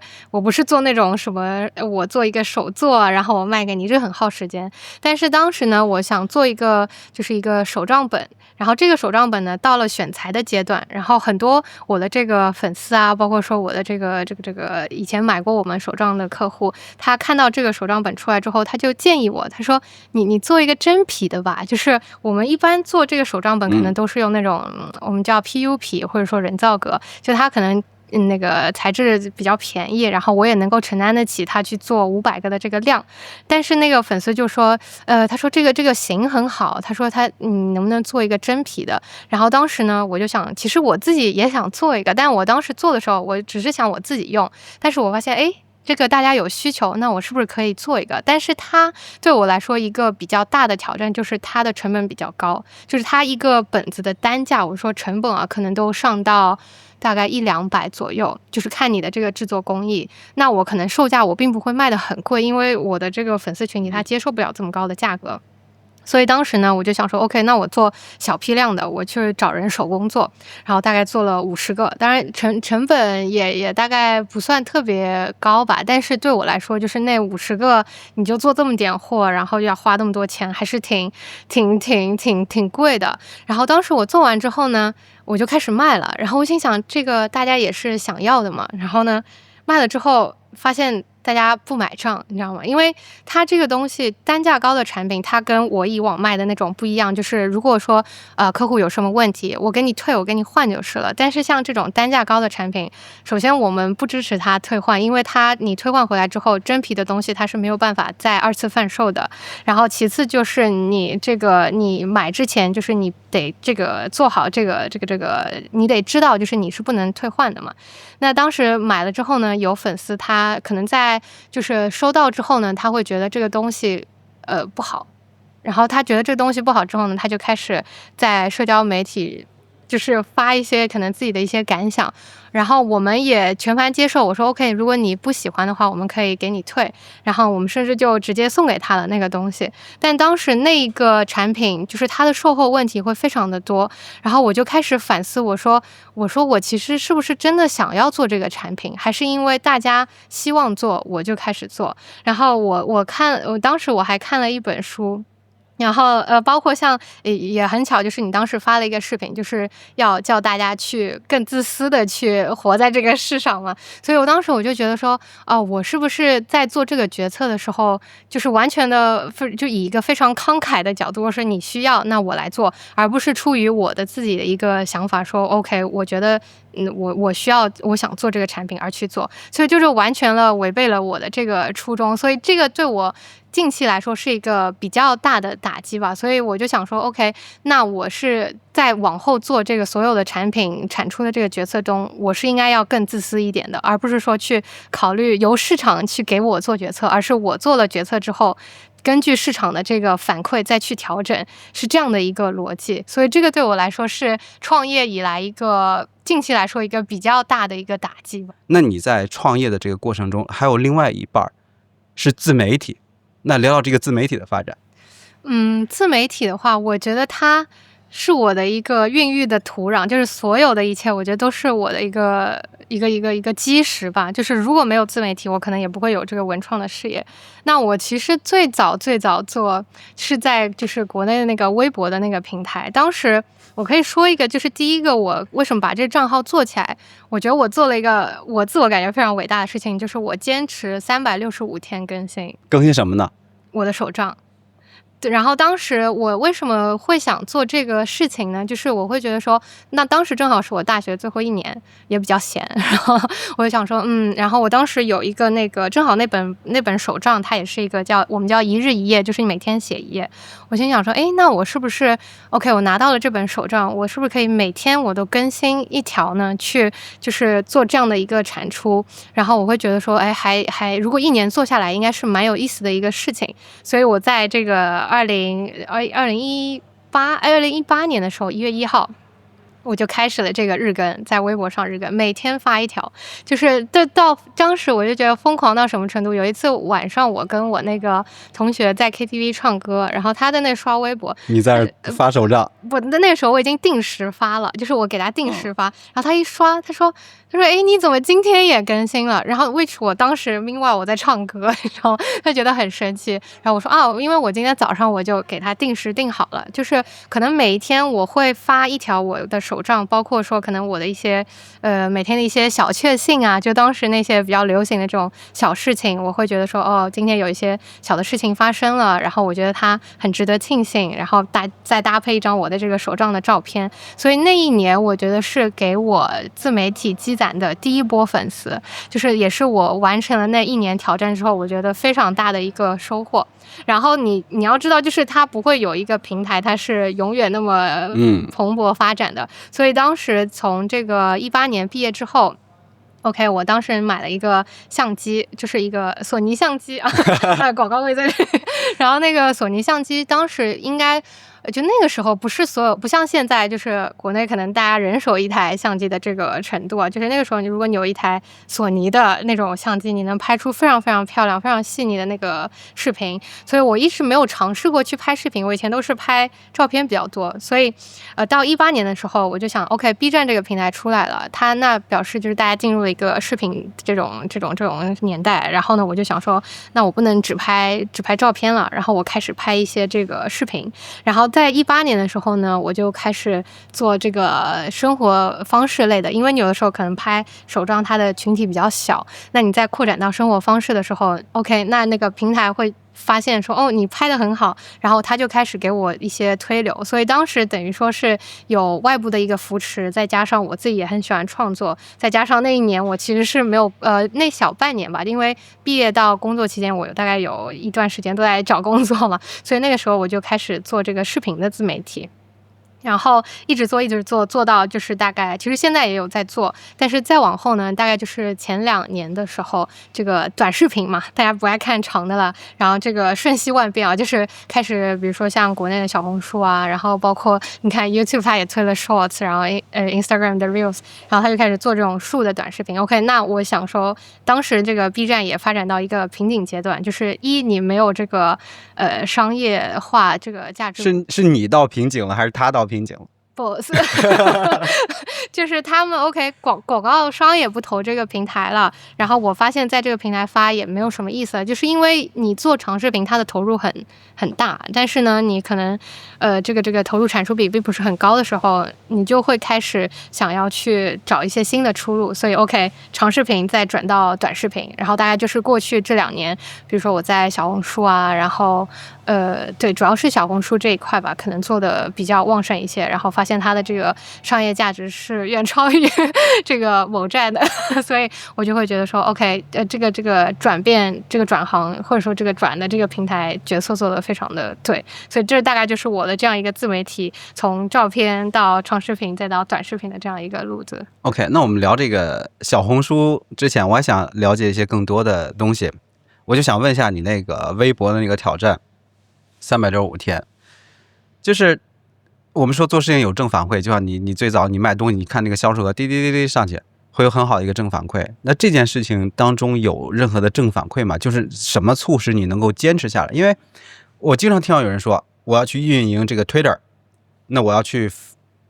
做那种什么我做一个手作然后我卖给你，这很耗时间。但是当时呢，我想做一个就是一个手账本。然后这个手账本呢到了选材的阶段，然后很多我的这个粉丝啊，包括说我的这个以前买过我们手账的客户，他看到这个手账本出来之后，他就建议我，他说你做一个真皮的吧，就是我们一般做这个手账本可能都是用那种我们叫 PU 皮或者说人造革，就它可能那个材质比较便宜，然后我也能够承担得起他去做500个的这个量。但是那个粉丝就说他说这个型很好，他说你能不能做一个真皮的。然后当时呢我就想，其实我自己也想做一个，但我当时做的时候我只是想我自己用，但是我发现这个大家有需求，那我是不是可以做一个？但是它对我来说一个比较大的挑战就是它的成本比较高，就是它一个本子的单价，我说成本啊，可能都上到大概100-200左右，就是看你的这个制作工艺。那我可能售价我并不会卖得很贵，因为我的这个粉丝群体他接受不了这么高的价格。所以当时呢，我就想说 ，OK， 那我做小批量的，我去找人手工做，然后大概做了50个，当然成本也大概不算特别高吧，但是对我来说，就是那50个你就做这么点货，然后又要花那么多钱，还是挺贵的。然后当时我做完之后呢，我就开始卖了，然后我心想，这个大家也是想要的嘛，然后呢，卖了之后发现大家不买账，你知道吗？因为它这个东西单价高的产品，它跟我以往卖的那种不一样。就是如果说客户有什么问题，我给你退，我给你换就是了。但是像这种单价高的产品，首先我们不支持它退换，因为你退换回来之后，真皮的东西它是没有办法再2次贩售的。然后其次就是你买之前，就是你得这个做好这个，你得知道，就是你是不能退换的嘛。那当时买了之后呢，有粉丝他可能在就是收到之后呢，他会觉得这个东西不好，然后他觉得这个东西不好之后呢，他就开始在社交媒体就是发一些可能自己的一些感想，然后我们也全盘接受。我说 OK， 如果你不喜欢的话，我们可以给你退，然后我们甚至就直接送给他了那个东西。但当时那个产品就是它的售后问题会非常的多，然后我就开始反思，我说我其实是不是真的想要做这个产品，还是因为大家希望做我就开始做。然后我当时我还看了一本书，然后包括像也很巧，就是你当时发了一个视频，就是要叫大家去更自私的去活在这个世上嘛。所以我当时我就觉得说，我是不是在做这个决策的时候，就是完全的就以一个非常慷慨的角度说你需要，那我来做，而不是出于我的自己的一个想法说 OK， 我觉得我需要我想做这个产品而去做，所以就是完全违背了我的这个初衷。所以这个对我近期来说是一个比较大的打击吧，所以我就想说 OK， 那我是在往后做这个所有的产品产出的这个决策中，我是应该要更自私一点的，而不是说去考虑由市场去给我做决策，而是我做了决策之后根据市场的这个反馈再去调整，是这样的一个逻辑。所以这个对我来说是创业以来近期来说一个比较大的一个打击吧。那你在创业的这个过程中，还有另外一半是自媒体，那聊聊这个自媒体的发展。自媒体的话，我觉得它是我的一个孕育的土壤，就是所有的一切，我觉得都是我的一个基石吧。就是如果没有自媒体，我可能也不会有这个文创的事业。那我其实最早做是在就是国内的那个微博的那个平台，当时我可以说一个，就是第一个我为什么把这个账号做起来，我觉得我做了一个我自我感觉非常伟大的事情，就是我坚持365天更新。更新什么呢？我的手账。对，然后当时我为什么会想做这个事情呢？就是我会觉得说，那当时正好是我大学最后1年，也比较闲，然后我就想说，然后我当时有一个正好那本手账，它也是一个我们叫1日1页，就是你每天写1页。我心想说，那我是不是 OK？ 我拿到了这本手账，我是不是可以每天我都更新1条呢？去就是做这样的一个产出，然后我会觉得说，如果1年做下来，应该是蛮有意思的一个事情。所以我在这个2018年的时候，1月1号。我就开始了这个日更，在微博上日更，每天发1条，就是到当时我就觉得疯狂到什么程度。有一次晚上，我跟我那个同学在 KTV 唱歌，然后他在那刷微博，你在发手账。不，那个时候我已经定时发了，就是我给他定时发，然后他一刷，他说你怎么今天也更新了？然后 which 我当时 meanwhile 我在唱歌，然后他觉得很生气，然后我说因为我今天早上我就给他定时定好了，就是可能每一天我会发1条我的手账，包括说可能我的一些每天的一些小确幸啊，就当时那些比较流行的这种小事情，我会觉得说今天有一些小的事情发生了，然后我觉得它很值得庆幸，然后再搭配一张我的这个手账的照片。所以那一年我觉得是给我自媒体积攒的第一波粉丝，就是也是我完成了那1年挑战之后，我觉得非常大的一个收获。然后你要知道，就是它不会有一个平台它是永远那么蓬勃发展的，所以当时从这个18年毕业之后， OK，我当时买了一个相机，就是一个索尼相机啊，广告位在这里。然后那个索尼相机当时应该就那个时候不是所有，不像现在，就是国内可能大家人手一台相机的这个程度啊，就是那个时候，如果你有一台索尼的那种相机，你能拍出非常非常漂亮、非常细腻的那个视频。所以我一直没有尝试过去拍视频，我以前都是拍照片比较多。所以，到18年的时候，我就想 ，OK，B 站这个平台出来了，它那表示就是大家进入了一个视频这种年代。然后呢，我就想说，那我不能只拍照片了，然后我开始拍一些这个视频，然后。在18年的时候呢，我就开始做这个生活方式类的，因为你有的时候可能拍手账，它的群体比较小，那你在扩展到生活方式的时候 ，OK， 那个平台会发现说，哦，你拍得很好，然后他就开始给我一些推流，所以当时等于说是有外部的一个扶持，再加上我自己也很喜欢创作，再加上那一年我其实是没有那小半年吧，因为毕业到工作期间，我大概有一段时间都在找工作嘛，所以那个时候我就开始做这个视频的自媒体。然后一直做到就是大概，其实现在也有在做，但是再往后呢，大概就是前2年的时候，这个短视频嘛，大家不爱看长的了，然后这个瞬息万变啊，就是开始比如说像国内的小红书啊，然后包括你看 YouTube 它也推了 Shorts， 然后Instagram 的 Reels， 然后它就开始做这种竖的短视频。OK， 那我想说，当时这个 B 站也发展到一个瓶颈阶段，就是你没有这个商业化这个价值，是你到瓶颈了，还是他到瓶颈了？不是，就是他们 OK 广告商也不投这个平台了，然后我发现在这个平台发也没有什么意思了，就是因为你做长视频，它的投入很大，但是呢，你可能这个投入产出比并不是很高的时候，你就会开始想要去找一些新的出路，所以 OK 长视频再转到短视频，然后大概就是过去这2年，比如说我在小红书啊，然后对，主要是小红书这一块吧，可能做的比较旺盛一些，然后发现它的这个商业价值是远超于这个某站的，所以我就会觉得说 OK， 这个转变，这个转行或者说这个转的这个平台角色做得非常的对，所以这大概就是我的这样一个自媒体从照片到长视频再到短视频的这样一个路子。 OK， 那我们聊这个小红书之前，我还想了解一些更多的东西，我就想问一下你那个微博的那个挑战365天，就是我们说做事情有正反馈，就像你最早你卖东西，你看那个销售额滴滴滴滴上去，会有很好的一个正反馈。那这件事情当中有任何的正反馈吗？就是什么促使你能够坚持下来？因为我经常听到有人说，我要去运营这个 Twitter， 那我要去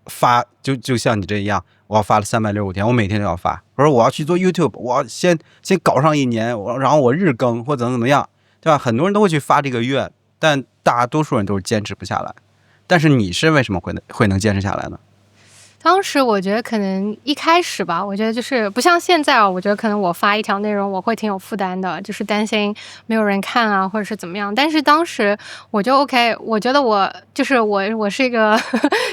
发，就像你这一样，我要发了365天，我每天都要发。我说我要去做 YouTube， 我要先搞上1年，然后我日更或怎么样，对吧？很多人都会去发这个愿，但大多数人都是坚持不下来。但是你是为什么会能坚持下来呢？当时我觉得可能一开始吧，我觉得就是不像现在啊，我觉得可能我发一条内容我会挺有负担的，就是担心没有人看啊，或者是怎么样。但是当时我就 OK， 我觉得我是一个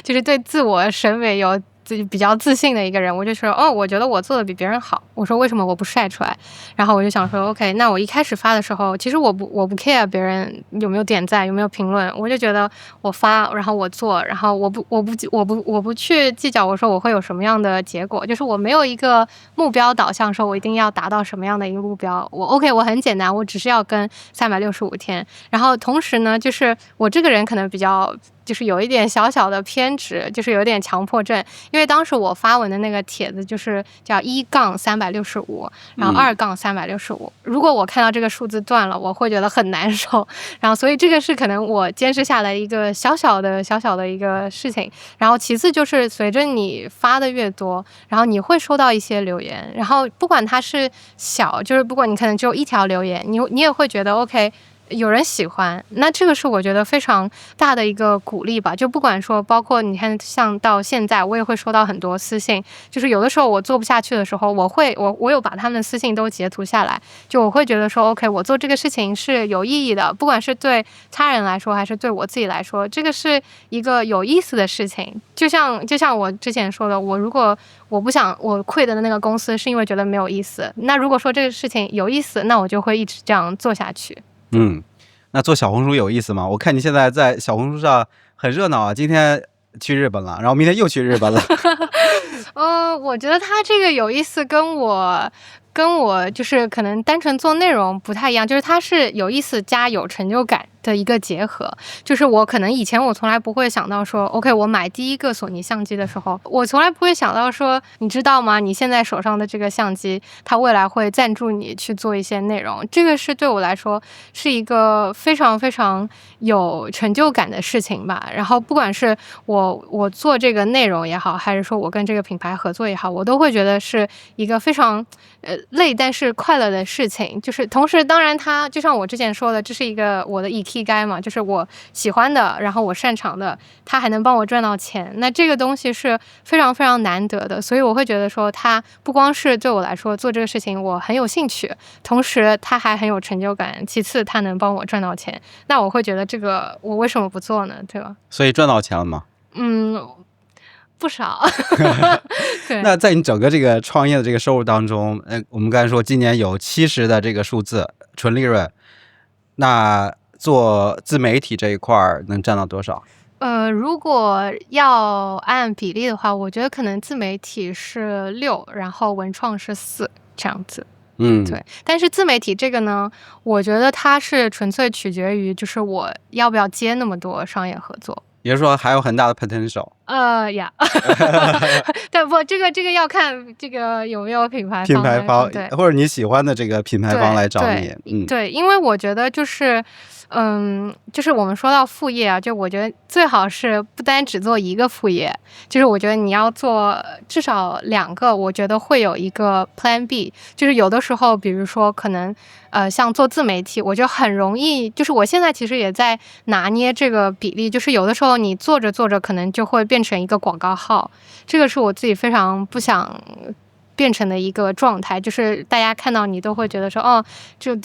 就是对自我审美有比较自信的一个人，我就说我觉得我做的比别人好，我说为什么我不晒出来？然后我就想说 OK， 那我一开始发的时候，其实我不 care 别人有没有点赞，有没有评论，我就觉得我发，然后我做，然后我不去计较，我说我会有什么样的结果，就是我没有一个目标导向，说我一定要达到什么样的一个目标。我 OK， 我很简单，我只是要跟365天。然后同时呢，就是我这个人可能比较。就是有一点小小的偏执，就是有点强迫症，因为当时我发文的那个帖子就是叫1-365，然后2-365，如果我看到这个数字断了，我会觉得很难受，然后所以这个是可能我坚持下来一个小小的一个事情。然后其次就是随着你发的越多，然后你会收到一些留言，然后不管它是小，就是不管你可能只有1条留言，你也会觉得 OK，有人喜欢，那这个是我觉得非常大的一个鼓励吧。就不管说，包括你看，像到现在，我也会收到很多私信，就是有的时候我做不下去的时候，我有把他们的私信都截图下来，就我会觉得说 OK， 我做这个事情是有意义的，不管是对他人来说，还是对我自己来说，这个是一个有意思的事情。就像我之前说的，如果我不想我quit的那个公司，是因为觉得没有意思，那如果说这个事情有意思，那我就会一直这样做下去。那做小红书有意思吗？我看你现在在小红书上很热闹啊，今天去日本了，然后明天又去日本了。我觉得他这个有意思，跟我就是可能单纯做内容不太一样，就是它是有意思加有成就感的一个结合。就是我可能以前我从来不会想到说 OK 我买第一个索尼相机的时候，我从来不会想到说你知道吗，你现在手上的这个相机它未来会赞助你去做一些内容，这个是对我来说是一个非常非常有成就感的事情吧。然后不管是我做这个内容也好，还是说我跟这个品牌合作也好，我都会觉得是一个非常累但是快乐的事情。就是同时当然它就像我之前说的，这是一个我的ikigai嘛，就是我喜欢的，然后我擅长的，它还能帮我赚到钱，那这个东西是非常非常难得的。所以我会觉得说它不光是对我来说做这个事情我很有兴趣，同时它还很有成就感，其次它能帮我赚到钱，那我会觉得这个我为什么不做呢，对吧？所以赚到钱了吗？不少。对，那在你整个这个创业的这个收入当中，我们刚才说今年有70的这个数字纯利润，那做自媒体这一块能占到多少？如果要按比例的话，我觉得可能自媒体是6，然后文创是4这样子。对。但是自媒体这个呢，我觉得它是纯粹取决于就是我要不要接那么多商业合作。也就是说还有很大的 potential。呀，对不？这个要看这个有没有品牌方，对，或者你喜欢的这个品牌方来找你。对，因为我觉得就是。就是我们说到副业啊，就我觉得最好是不单只做一个副业，就是我觉得你要做至少2个，我觉得会有一个 Plan B。就是有的时候，比如说可能像做自媒体，我觉得很容易，就是我现在其实也在拿捏这个比例，就是有的时候你做着做着，可能就会变成一个广告号，这个是我自己非常不想变成的一个状态，就是大家看到你都会觉得说，哦，就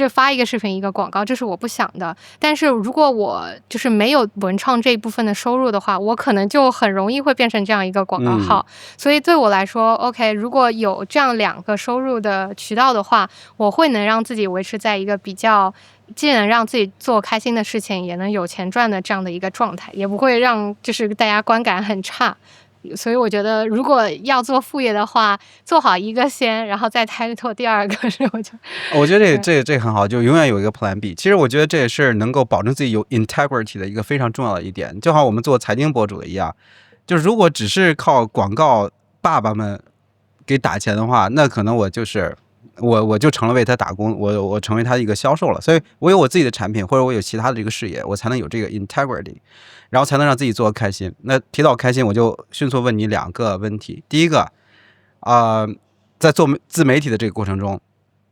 发一个视频一个广告，这是我不想的。但是如果我就是没有文创这一部分的收入的话，我可能就很容易会变成这样一个广告号。所以对我来说 OK， 如果有这样2个收入的渠道的话，我会能让自己维持在一个比较既能让自己做开心的事情，也能有钱赚的这样的一个状态，也不会让就是大家观感很差。所以我觉得如果要做副业的话，做好一个先，然后再开拓第2个。我觉得这很好，就永远有一个 Plan B。其实我觉得这也是能够保证自己有 integrity 的一个非常重要的一点。就好像我们做财经博主的一样，就是如果只是靠广告爸爸们给打钱的话，那可能我就是我就成了为他打工，我成为他一个销售了。所以我有我自己的产品，或者我有其他的这个事业，我才能有这个 integrity， 然后才能让自己做得开心。那提到开心，我就迅速问你2个问题。第一个，在做自媒体的这个过程中，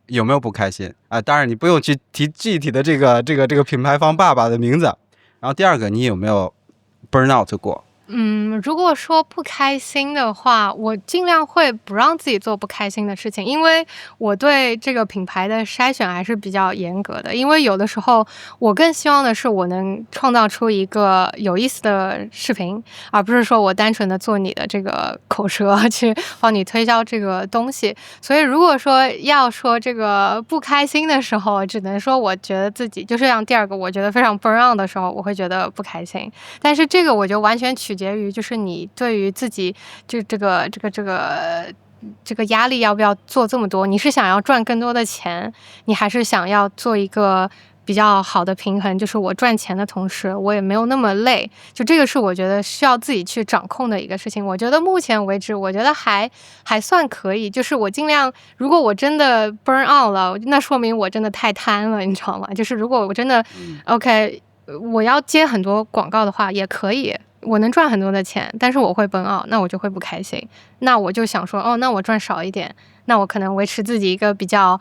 有没有不开心啊？当然你不用去提具体的这个品牌方爸爸的名字。然后第2个，你有没有 burn out 过？如果说不开心的话，我尽量会不让自己做不开心的事情，因为我对这个品牌的筛选还是比较严格的。因为有的时候我更希望的是我能创造出一个有意思的视频，而不是说我单纯的做你的这个口舌去帮你推销这个东西。所以如果说要说这个不开心的时候，只能说我觉得自己就是像第2个我觉得非常 burn out 的时候，我会觉得不开心。但是这个我就完全取决于就是你对于自己就这个压力要不要做这么多，你是想要赚更多的钱，你还是想要做一个比较好的平衡，就是我赚钱的同时我也没有那么累，就这个是我觉得需要自己去掌控的一个事情。我觉得目前为止我觉得还算可以，就是我尽量，如果我真的 burn out 了，那说明我真的太贪了，你知道吗？就是如果我真的 OK， 我要接很多广告的话也可以，我能赚很多的钱，但是我会burn out，那我就会不开心。那我就想说，哦，那我赚少一点，那我可能维持自己一个比较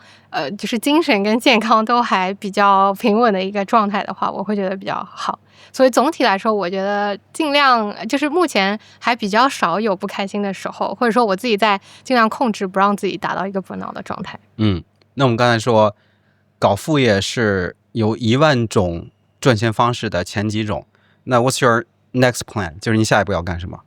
就是精神跟健康都还比较平稳的一个状态的话，我会觉得比较好。所以总体来说，我觉得尽量就是目前还比较少有不开心的时候，或者说我自己在尽量控制不让自己达到一个burn out的状态。那我们刚才说搞副业是有10000种赚钱方式的前几种，那 what's your next plan， 就是你下一步要干什么？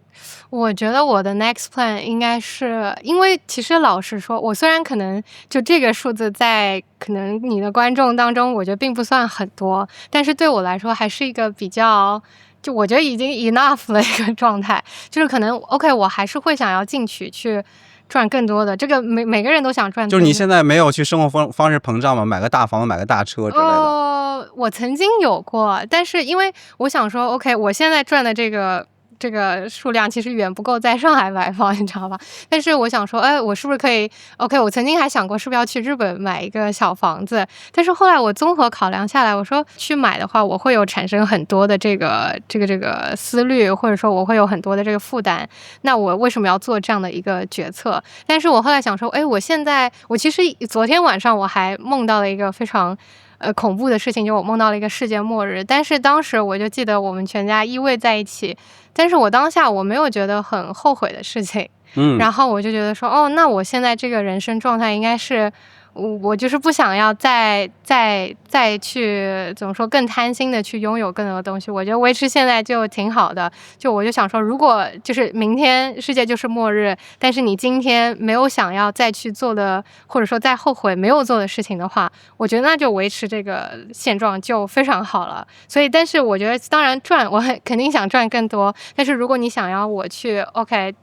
我觉得我的 next plan 应该是，因为其实老实说，我虽然可能就这个数字在可能你的观众当中，我觉得并不算很多，但是对我来说还是一个比较，就我觉得已经 enough 的一个状态，就是可能 OK，我还是会想要进取去赚更多的，这个每个人都想赚。就是你现在没有去生活方式膨胀吗？买个大房子，买个大车之类的？我曾经有过，但是因为我想说 OK，我现在赚的这个数量其实远不够在上海买房，你知道吧？但是我想说，哎，我是不是可以 OK？我曾经还想过是不是要去日本买一个小房子，但是后来我综合考量下来，我说去买的话，我会有产生很多的这个思虑，或者说我会有很多的这个负担。那我为什么要做这样的一个决策？但是我后来想说，哎，我其实昨天晚上我还梦到了一个非常恐怖的事情，就我梦到了一个世界末日，但是当时我就记得我们全家依偎在一起，但是我当下我没有觉得很后悔的事情，然后我就觉得说，哦，那我现在这个人生状态应该是我就是不想要再去怎么说更贪心的去拥有更多的东西，我觉得维持现在就挺好的。就我就想说，如果就是明天世界就是末日，但是你今天没有想要再去做的，或者说再后悔没有做的事情的话，我觉得那就维持这个现状就非常好了。所以，但是我觉得当然我肯定想赚更多，但是如果你想要我去 OK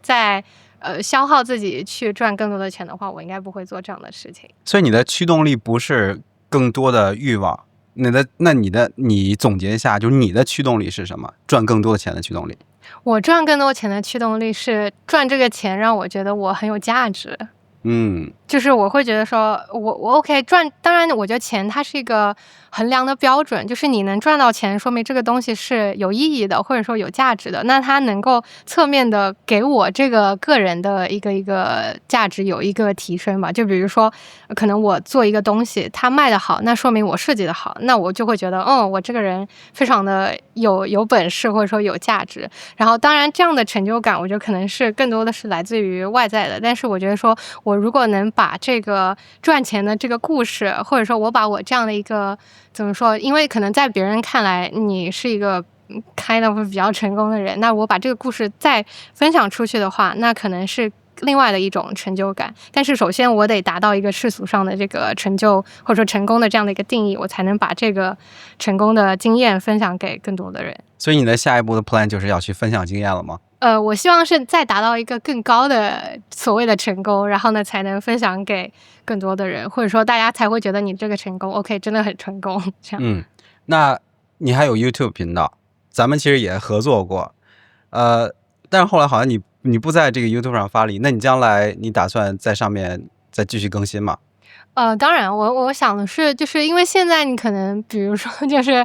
消耗自己去赚更多的钱的话，我应该不会做这样的事情。所以你的驱动力不是更多的欲望，你总结一下，就是你的驱动力是什么？赚更多的钱的驱动力？我赚更多钱的驱动力是赚这个钱让我觉得我很有价值。就是我会觉得说我 OK 赚，当然我觉得钱它是一个衡量的标准，就是你能赚到钱说明这个东西是有意义的，或者说有价值的，那它能够侧面的给我这个个人的一个价值有一个提升吧。就比如说可能我做一个东西它卖得好，那说明我设计得好，那我就会觉得我这个人非常的有本事，或者说有价值。然后当然这样的成就感我觉得可能是更多的是来自于外在的，但是我觉得说我如果能把这个赚钱的这个故事，或者说我把我这样的一个怎么说，因为可能在别人看来你是一个kind of 比较成功的人，那我把这个故事再分享出去的话，那可能是另外的一种成就感。但是首先我得达到一个世俗上的这个成就或者说成功的这样的一个定义，我才能把这个成功的经验分享给更多的人。所以你的下一步的 plan 就是要去分享经验了吗？我希望是再达到一个更高的所谓的成功，然后呢才能分享给更多的人，或者说大家才会觉得你这个成功 OK 真的很成功这样。那你还有 YouTube 频道，咱们其实也合作过，但是后来好像你不在这个 YouTube 上发力，那你将来你打算在上面再继续更新吗？当然我想的是，就是因为现在你可能比如说就是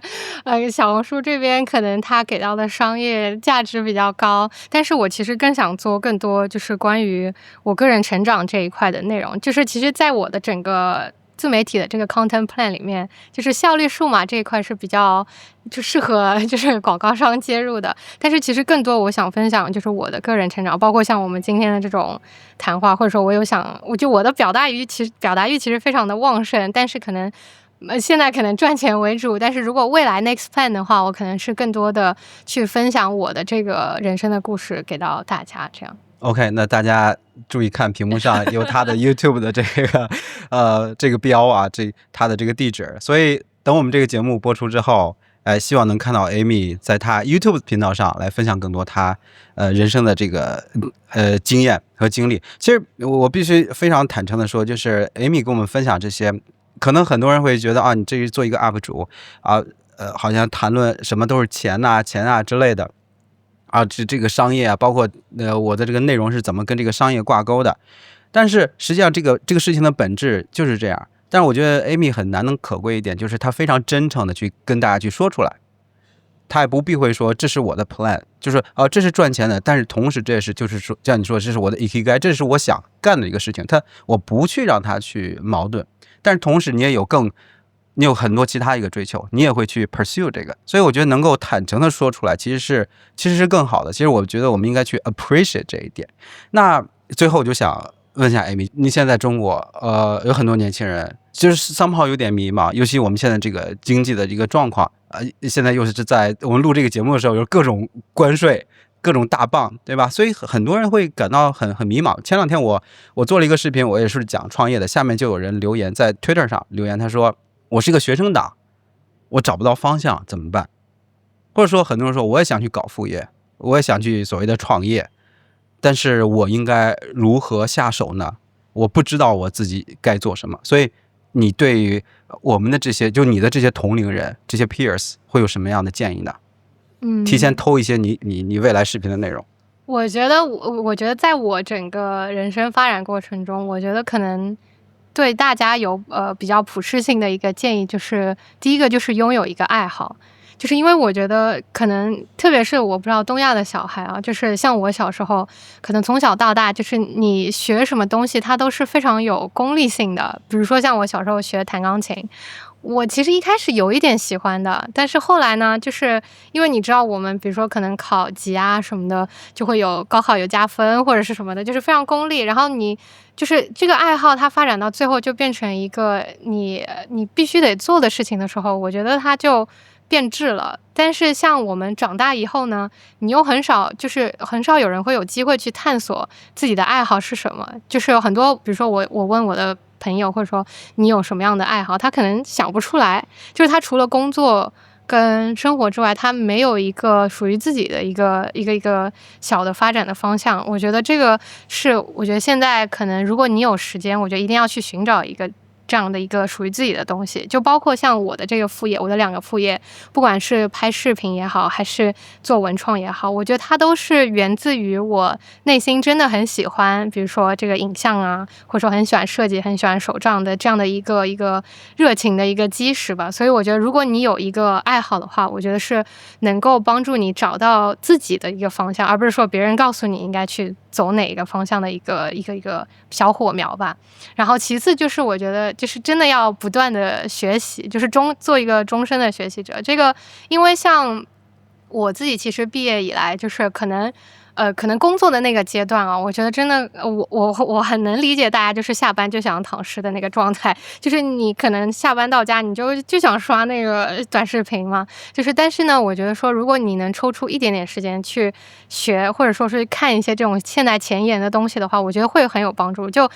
小红书这边可能它给到的商业价值比较高，但是我其实更想做更多就是关于我个人成长这一块的内容，就是其实在我的整个自媒体的这个 content plan 里面，就是效率数码这一块是比较就适合就是广告商接入的，但是其实更多我想分享就是我的个人成长，包括像我们今天的这种谈话，或者说我的表达欲其实非常的旺盛，但是可能现在可能赚钱为主，但是如果未来 next plan 的话，我可能是更多的去分享我的这个人生的故事给到大家这样。OK， 那大家注意看屏幕上有他的 YouTube 的这个标啊，他的这个地址。所以等我们这个节目播出之后，希望能看到 Amy 在他 YouTube 频道上来分享更多他人生的这个经验和经历。其实我必须非常坦诚的说，就是 Amy 跟我们分享这些，可能很多人会觉得啊，你这是做一个 UP 主啊，好像谈论什么都是钱啊之类的。这个商业啊，包括我的这个内容是怎么跟这个商业挂钩的，但是实际上这个事情的本质就是这样。但是我觉得 Amy 很难能可贵一点，就是她非常真诚的去跟大家去说出来，她也不避讳说这是我的 plan， 就是这是赚钱的，但是同时这也是就是说像你说这是我的 ikigai， 这是我想干的一个事情，我不去让它去矛盾，但是同时你有很多其他一个追求，你也会去 pursue 这个，所以我觉得能够坦诚的说出来，其实是更好的。其实我觉得我们应该去 appreciate 这一点。那最后我就想问一下 Amy， 你现在中国有很多年轻人就是 somehow 有点迷茫，尤其我们现在这个经济的一个状况，现在又是在我们录这个节目的时候有各种关税各种大棒，对吧？所以很多人会感到很迷茫。前两天我做了一个视频，我也是讲创业的，下面就有人留言在 Twitter 上留言，他说我是一个学生党，我找不到方向怎么办？或者说很多人说我也想去搞副业，我也想去所谓的创业，但是我应该如何下手呢？我不知道我自己该做什么。所以你对于我们的这些，就你的这些同龄人，这些 peers 会有什么样的建议呢？提前偷一些你未来视频的内容。我觉得在我整个人生发展过程中，我觉得可能对大家有比较普适性的一个建议，就是第一个就是拥有一个爱好。就是因为我觉得可能特别是我不知道东亚的小孩啊，就是像我小时候可能从小到大，就是你学什么东西它都是非常有功利性的。比如说像我小时候学弹钢琴，我其实一开始有一点喜欢的，但是后来呢，就是因为你知道我们比如说可能考级啊什么的，就会有高考有加分或者是什么的，就是非常功利。然后你就是这个爱好它发展到最后就变成一个你必须得做的事情的时候，我觉得它就变质了。但是像我们长大以后呢，你又很少有人会有机会去探索自己的爱好是什么。就是有很多比如说我问我的朋友，或者说你有什么样的爱好，他可能想不出来，就是他除了工作跟生活之外，他没有一个属于自己的一个小的发展的方向。我觉得这个是我觉得现在可能如果你有时间，我觉得一定要去寻找一个这样的一个属于自己的东西。就包括像我的这个副业，我的2个副业，不管是拍视频也好，还是做文创也好，我觉得它都是源自于我内心真的很喜欢，比如说这个影像啊，或者说很喜欢设计，很喜欢手账的这样的一个热情的一个基石吧。所以我觉得如果你有一个爱好的话，我觉得是能够帮助你找到自己的一个方向，而不是说别人告诉你应该去走哪个方向的一个小火苗吧。然后其次就是我觉得就是真的要不断的学习，就是做一个终身的学习者。这个因为像我自己其实毕业以来，就是可能工作的那个阶段啊，我觉得真的，我很能理解大家就是下班就想躺尸的那个状态，就是你可能下班到家你就想刷那个短视频嘛，就是但是呢，我觉得说如果你能抽出一点点时间去学，或者说是看一些这种现代前沿的东西的话，我觉得会很有帮助。就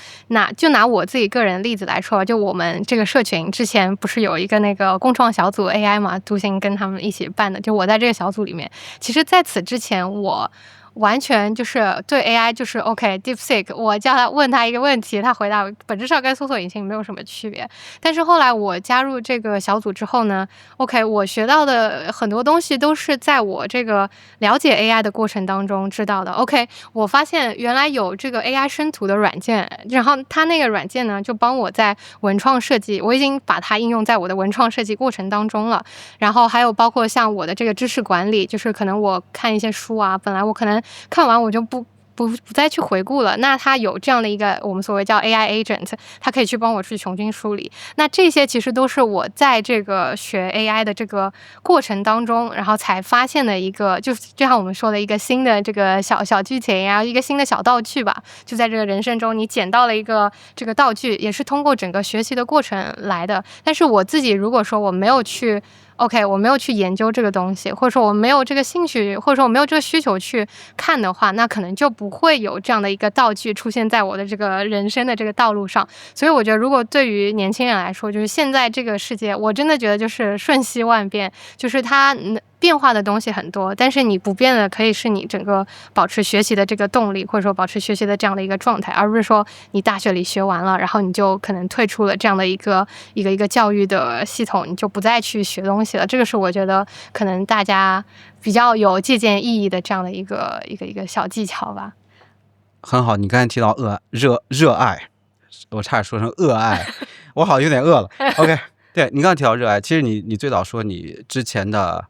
拿我自己个人例子来说，就我们这个社群之前不是有一个那个共创小组 AI 嘛，杜鑫跟他们一起办的，就我在这个小组里面，其实在此之前我完全就是对 AI 就是 OK DeepSeek， 我叫他问他一个问题，他回答本质上跟搜索引擎没有什么区别。但是后来我加入这个小组之后呢 ，OK， 我学到的很多东西都是在我这个了解 AI 的过程当中知道的。OK， 我发现原来有这个 AI 生图的软件，然后它那个软件呢就帮我在文创设计，我已经把它应用在我的文创设计过程当中了。然后还有包括像我的这个知识管理，就是可能我看一些书啊，本来我可能看完我就不再去回顾了，那它有这样的一个我们所谓叫 AI agent， 它可以去帮我去穷尽梳理。那这些其实都是我在这个学 AI 的这个过程当中，然后才发现的一个，就像我们说的一个新的这个小剧情，然后一个新的小道具吧。就在这个人生中，你捡到了一个这个道具，也是通过整个学习的过程来的。但是我自己如果说我没有去OK， 我没有去研究这个东西，或者说我没有这个兴趣，或者说我没有这个需求去看的话，那可能就不会有这样的一个道具出现在我的这个人生的这个道路上。所以我觉得，如果对于年轻人来说，就是现在这个世界，我真的觉得就是瞬息万变，就是它变化的东西很多，但是你不变的可以是你整个保持学习的这个动力，或者说保持学习的这样的一个状态，而不是说你大学里学完了，然后你就可能退出了这样的一个教育的系统，你就不再去学东西了。这个是我觉得可能大家比较有借鉴意义的这样的一个小技巧吧。很好，你刚才提到热爱，我差点说成恶爱，我好像有点饿了。OK， 对，你刚才提到热爱，其实你最早说你之前的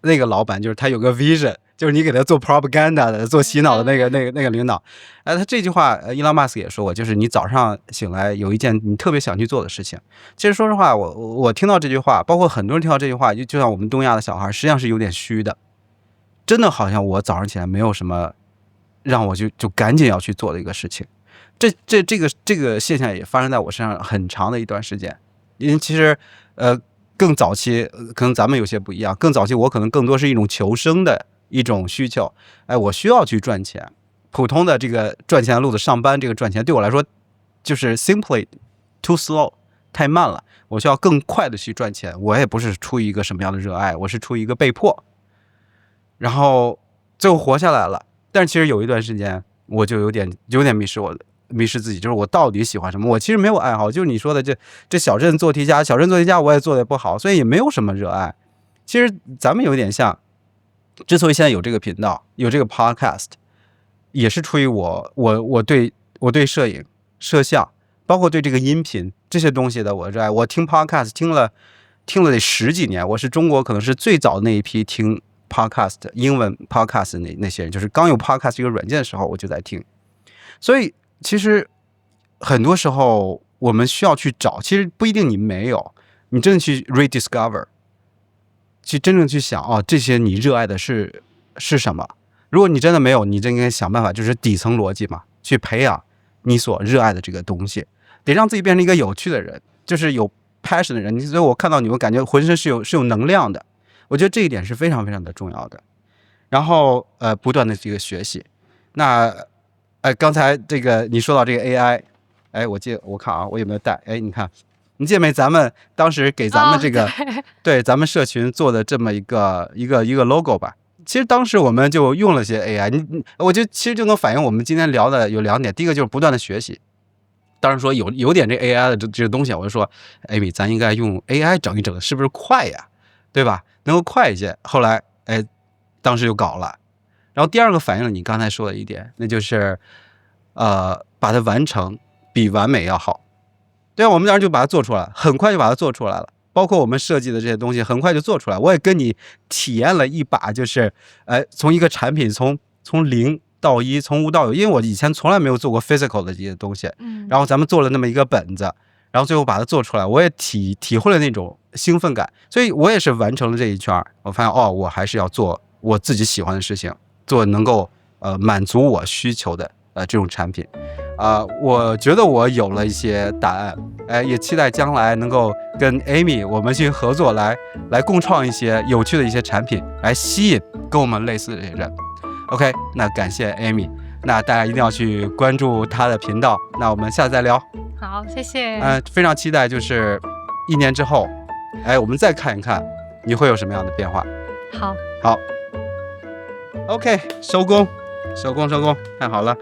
那个老板，就是他有个 vision， 就是你给他做 propaganda 的，做洗脑的那个领导。他这句话Elon Musk 也说过，就是你早上醒来有一件你特别想去做的事情。其实说实话，我听到这句话，包括很多人听到这句话，就像我们东亚的小孩，实际上是有点虚的。真的好像我早上起来没有什么让我就赶紧要去做的一个事情。这个现象也发生在我身上很长的一段时间。因为其实更早期可能咱们有些不一样，更早期我可能更多是一种求生的一种需求。哎，我需要去赚钱，普通的这个赚钱的路子，上班这个赚钱对我来说就是 simply too slow， 太慢了。我需要更快的去赚钱，我也不是出于一个什么样的热爱，我是出于一个被迫。然后最后活下来了，但是其实有一段时间我就有点迷失自己，就是我到底喜欢什么？我其实没有爱好，就是你说的这小镇做题家我也做的不好，所以也没有什么热爱。其实咱们有点像，之所以现在有这个频道，有这个 podcast， 也是出于我对摄影、摄像，包括对这个音频这些东西的我热爱。我听 podcast 听了得10几年，我是中国可能是最早的那一批听 podcast 英文 podcast 那些人，就是刚有 podcast 这个软件的时候我就在听。所以其实很多时候我们需要去找，其实不一定你没有，你真的去 rediscover， 去真正去想这些你热爱的是什么。如果你真的没有，你就应该想办法，就是底层逻辑嘛，去培养你所热爱的这个东西，得让自己变成一个有趣的人，就是有 passion 的人。所以我看到你，我感觉浑身是有能量的。我觉得这一点是非常非常的重要的。然后不断的这个学习。那刚才这个你说到这个 AI， 我看啊，我有没有带？你看，你记得没？咱们当时给咱们这个、对咱们社群做的这么一个 logo 吧。其实当时我们就用了些 AI， 我觉得其实就能反映我们今天聊的有2点。第一个就是不断的学习。当时说有点这 AI 的这个东西，我就说，Amy，咱应该用 AI 整一整，是不是快呀？对吧？能够快一些。后来当时就搞了。然后第二个反映了你刚才说的一点，那就是把它完成比完美要好。对啊，我们当时就把它做出来，很快就把它做出来了。包括我们设计的这些东西很快就做出来。我也跟你体验了一把，就是从一个产品从0到1，从无到有，因为我以前从来没有做过 physical 的这些东西，然后咱们做了那么一个本子，然后最后把它做出来，我也体会了那种兴奋感。所以我也是完成了这一圈，我发现我还是要做我自己喜欢的事情，做能够满足我需求的这种产品。我觉得我有了一些答案，也期待将来能够跟 Amy 我们去合作，来共创一些有趣的一些产品，来吸引跟我们类似的这些人。OK， 那感谢 Amy， 那大家一定要去关注她的频道。那我们下次再聊。好，谢谢。非常期待，就是1年之后，我们再看一看你会有什么样的变化。好。OK， 收工，看好了。